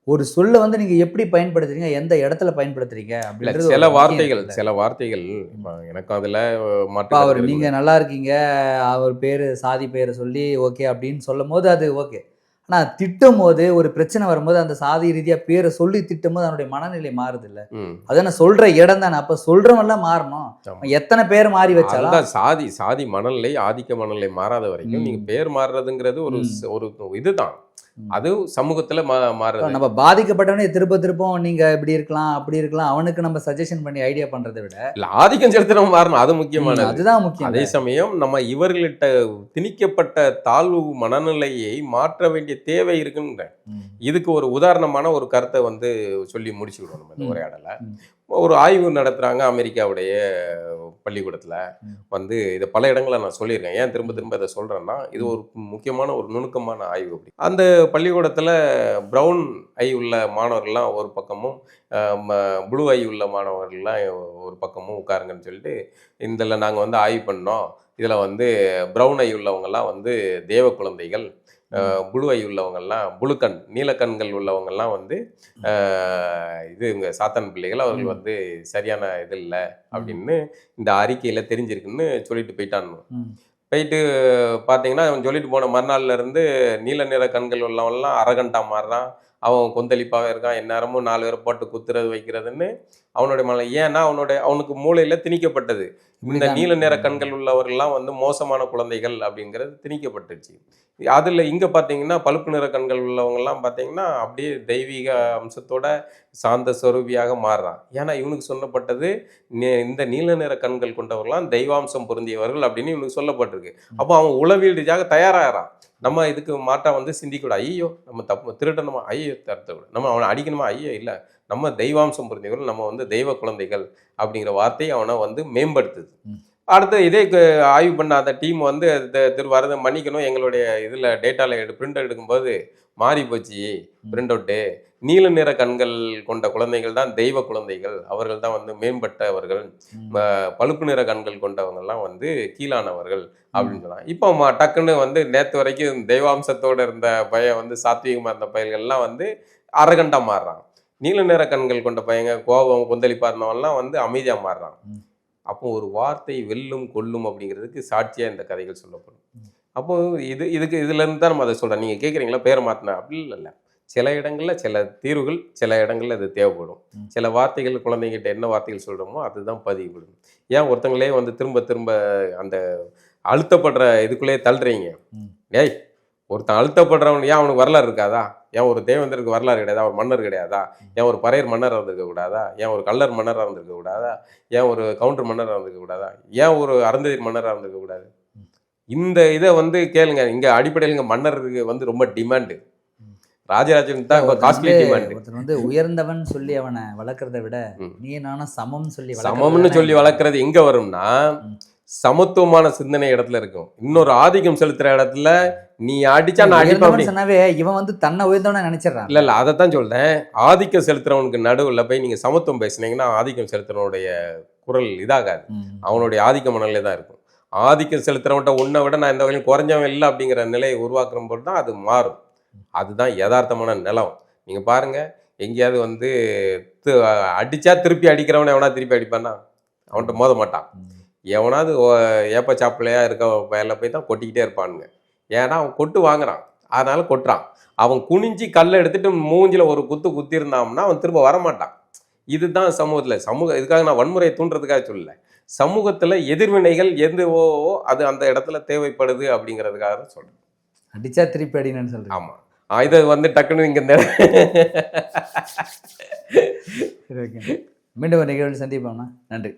S2: ஒரு சொல்ல வந்து நீங்க எப்படி பயன்படுத்துறீங்க, எந்த இடத்துல பயன்படுத்துறீங்க அப்படின்றது.
S1: சில வார்த்தைகள் எனக்கு அதுல
S2: அவர் நீங்க நல்லா இருக்கீங்க, அவர் பேரு சாதி பேரை சொல்லி ஓகே அப்படின்னு சொல்லும் போது அது ஓகே. ஆனா திட்டும் போது ஒரு பிரச்சனை வரும்போது அந்த சாதி ரீதியா பேரை சொல்லி திட்டும் போது அவனுடைய மனநிலை மாறுது இல்ல. அது என்ன சொல்ற இடம் தானே. அப்ப சொல்றவெல்லாம் மாறணும். எத்தனை பேர் மாறி வச்சாலும்
S1: சாதி மனநிலை ஆதிக்க மனநிலை மாறாத வரைக்கும் நீங்க பேர் மாறுறதுங்கிறது ஒரு இதுதான். அது சமூகத்துல மாறுது.
S2: நம்ம பாதிக்கப்பட்டவனே திருப்பம் நீங்க இப்படி இருக்கலாம் அப்படி இருக்கலாம் அவனுக்கு நம்ம சஜஷன் பண்ணி ஐடியா பண்றதை விட
S1: ஆதிக்கம் செலுத்தணும் மாறணும், அது முக்கியமானது.
S2: அதுதான் முக்கியம்.
S1: அதே சமயம் நம்ம இவர்கள்ட்ட திணிக்கப்பட்ட தாழ்வு மனநிலையை மாற்ற வேண்டிய தேவை இருக்குன்ற இதுக்கு ஒரு உதாரணமான ஒரு கருத்தை வந்து சொல்லி முடிச்சுக்கிடுவோம் நம்ம இந்த உரையாடலை. ஒரு ஆய்வு நடத்துகிறாங்க அமெரிக்காவுடைய பள்ளிக்கூடத்தில். வந்து இதை பல இடங்களில் நான் சொல்லியிருக்கேன். ஏன் திரும்ப இதை சொல்கிறேன்னா, இது ஒரு முக்கியமான ஒரு நுணுக்கமான ஆய்வு. அப்படி அந்த பள்ளிக்கூடத்தில் ப்ரௌன் ஐ உள்ள மாணவர்கள்லாம் ஒரு பக்கமும் ப்ளூ ஐ உள்ள மாணவர்கள்லாம் ஒரு பக்கமும் உட்காருங்கன்னு சொல்லிட்டு இதில் நாங்கள் வந்து ஆய்வு பண்ணோம். இதில் வந்து ப்ரௌன் ஐ உள்ளவங்கெல்லாம் வந்து தேவ குழந்தைகள், ப்ளூ ஐ உள்ளவங்கெல்லாம் புழுக்கண் நீலக்கண்கள் உள்ளவங்கெல்லாம் வந்து இவங்க சாத்தான் பிள்ளைகள், அவர்கள் வந்து சரியான இது இல்லை அப்படின்னு இந்த அறிக்கையில் தெரிஞ்சிருக்குன்னு சொல்லிட்டு போயிட்டு பார்த்தீங்கன்னா அவன் சொல்லிட்டு போன மறுநாள்ல இருந்து நீல நிற கண்கள் உள்ளவன்லாம் அரகண்டா மாறுறான், அவன் கொந்தளிப்பாகவே இருக்கான், எந்நேரமும் 4 பேரை போட்டு குத்துறது வைக்கிறதுன்னு அவனுடைய மன. ஏன்னா அவனுக்கு மூளையில் திணிக்கப்பட்டது இந்த நீல நிற கண்கள் உள்ளவர்கள்லாம் வந்து மோசமான குழந்தைகள் அப்படிங்கிறது திணிக்கப்பட்டுச்சு. அதில் இங்கே பார்த்தீங்கன்னா பழுப்பு நிற கண்கள் உள்ளவங்கெல்லாம் பார்த்தீங்கன்னா அப்படியே தெய்வீக அம்சத்தோட சாந்த சொரூபியாக மாறுறான். ஏன்னா இவனுக்கு சொல்லப்பட்டது இந்த நீல நிற கண்கள் கொண்டவர்கள்லாம் தெய்வாம்சம் பொருந்தியவர்கள் அப்படின்னு இவனுக்கு சொல்லப்பட்டிருக்கு. அப்போ அவன் உளவியல் ரீதியாக தயாராகிறான். நம்ம இதுக்கு மாட்டா வந்து சிந்திக்கூடாது, ஐயோ நம்ம தப்பு திருடணுமா, ஐயோ தரக்கூடாது, நம்ம அவனை அடிக்கணுமா, ஐயோ இல்லை நம்ம தெய்வாம்சம் பொருந்தியவர்கள், நம்ம வந்து தெய்வ குழந்தைகள் அப்படிங்கிற வார்த்தையை அவனை வந்து மேம்படுத்துது. அடுத்து இதே ஆய்வு பண்ண அந்த டீம் வந்து வரதை மன்னிக்கணும், எங்களுடைய இதில் டேட்டாவில் பிரிண்ட் எடுக்கும்போது மாறி போச்சு பிரிண்ட் அவுட்டு, நீல நிற கண்கள் கொண்ட குழந்தைகள் தான் தெய்வ குழந்தைகள், அவர்கள் தான் வந்து மேம்பட்டவர்கள், பழுப்பு நிற கண்கள் கொண்டவங்கள்லாம் வந்து கீழானவர்கள் அப்படின்னு சொன்னாங்க. இப்போ டக்குன்னு வந்து நேற்று வரைக்கும் தெய்வாம்சத்தோடு இருந்த பையன் வந்து சாத்வீகமாக இருந்த பயிர்கள்லாம் வந்து அரகண்டா மாறுறான். நீல நிற கண்கள் கொண்ட பையங்க கோபம் கொந்தளிப்பா இருந்தவன்லாம் வந்து அமைதியாக மாறுறான். அப்போ ஒரு வார்த்தை வெல்லும் கொல்லும் அப்படிங்கிறதுக்கு சாட்சியாக இந்த கதைகள் சொல்லப்படும். அப்போ இதுலேருந்து தான் நம்ம அதை சொல்கிறோம். நீங்கள் கேட்குறீங்களா பேரை மாற்றினா அப்படி இல்லை. சில இடங்களில் சில தீர்வுகள், சில இடங்களில் அது தேவைப்படும். சில வார்த்தைகள் குழந்தைங்கிட்ட என்ன வார்த்தைகள் சொல்கிறோமோ அதுதான் பதிவுபடும். ஏன் ஒருத்தங்களே வந்து திரும்ப அந்த அழுத்தப்படுற இதுக்குள்ளே தள்ளுறீங்க? ஏய் ஒருத்தன் அழுத்தப்படுறவன் ஏன் அவனுக்கு வரலாறு இருக்காதா? ஏன் ஒரு தேவேந்தருக்கு வரலாறு கிடையாதா? ஒரு மன்னர் கிடையாதா? ஏன் ஒரு பறையர் மன்னராக இருந்திருக்க கூடாதா? ஏன் ஒரு கள்ளர் மன்னராக இருந்திருக்க கூடாதா? ஏன் ஒரு கவுண்டர் மன்னராக இருந்திருக்க கூடாதா? ஏன் ஒரு அருந்ததியர் மன்னராக இருந்திருக்க கூடாது? இந்த இதை வந்து கேளுங்க, இங்க அடிப்படையில் இங்க மன்னருக்கு வந்து ரொம்ப டிமாண்டு. ராஜராஜனுக்கு தான் காஸ்ட்லி டிமாண்ட்.
S2: ஒருத்தர் வந்து உயர்ந்தவன் சொல்லி அவனை வளர்க்கறத விட நீ நானும் சமம் சொல்லி
S1: சமம்னு சொல்லி வளர்க்கறது எங்க வரும்னா சமத்துவமான சிந்தனை இடத்துல இருக்கும். இன்னொரு ஆதிக்கம் செலுத்துற இடத்துல நீ அடிச்சா நான் அடிப்பேன்
S2: சொன்னாவே இவன் வந்து தன்னை உயர்ந்தவன நினைச்சிடறான்.
S1: இல்ல அதைத்தான் சொல்றேன். ஆதிக்கம் செலுத்துறவனுக்கு நடுவுல போய் நீங்க சமத்துவம் பேசுனீங்கன்னா ஆதிக்கம் செலுத்துறவனுடைய குரல் இதாகாது, அவனுடைய ஆதிக்க மனநிலை தான் இருக்கும். ஆதிக்கம் செலுத்துறவன்ட்ட உன்னை விட நான் இந்த வகையிலும் குறைஞ்சவன் இல்லை அப்படிங்கிற நிலையை உருவாக்குற போது தான் அது மாறும். அதுதான் யதார்த்தமான நிலம். நீங்க பாருங்க, எங்கேயாவது வந்து அடிச்சா திருப்பி அடிக்கிறவனை எவனா திருப்பி அடிப்பானா? அவன்கிட்ட மோத மாட்டான். எவனாவது ஏப்ப சாப்பிள்ளையா இருக்க வேலை போய் தான் கொட்டிக்கிட்டே இருப்பானுங்க. ஏன்னா அவன் கொட்டு வாங்குறான், அதனால கொட்டுறான். அவன் குனிஞ்சி கல்லை எடுத்துட்டு மூஞ்சில ஒரு குத்து குத்திருந்தான்னா அவன் திரும்ப வரமாட்டான். இதுதான் சமூக இதுக்காக நான் வன்முறையை தூண்டுறதுக்காக சொல்லல. சமூகத்துல எதிர்வினைகள் எதுவோ அது அந்த இடத்துல தேவைப்படுது அப்படிங்கிறதுக்காக தான் சொல்றேன்.
S2: அடிச்சா திருப்பி அடின்னு சொல்றேன்.
S1: ஆமா, இதை வந்து டக்குன்னு இங்க
S2: மீண்டும் ஒரு நிகழ்வு சந்திப்போம்னா நன்றி.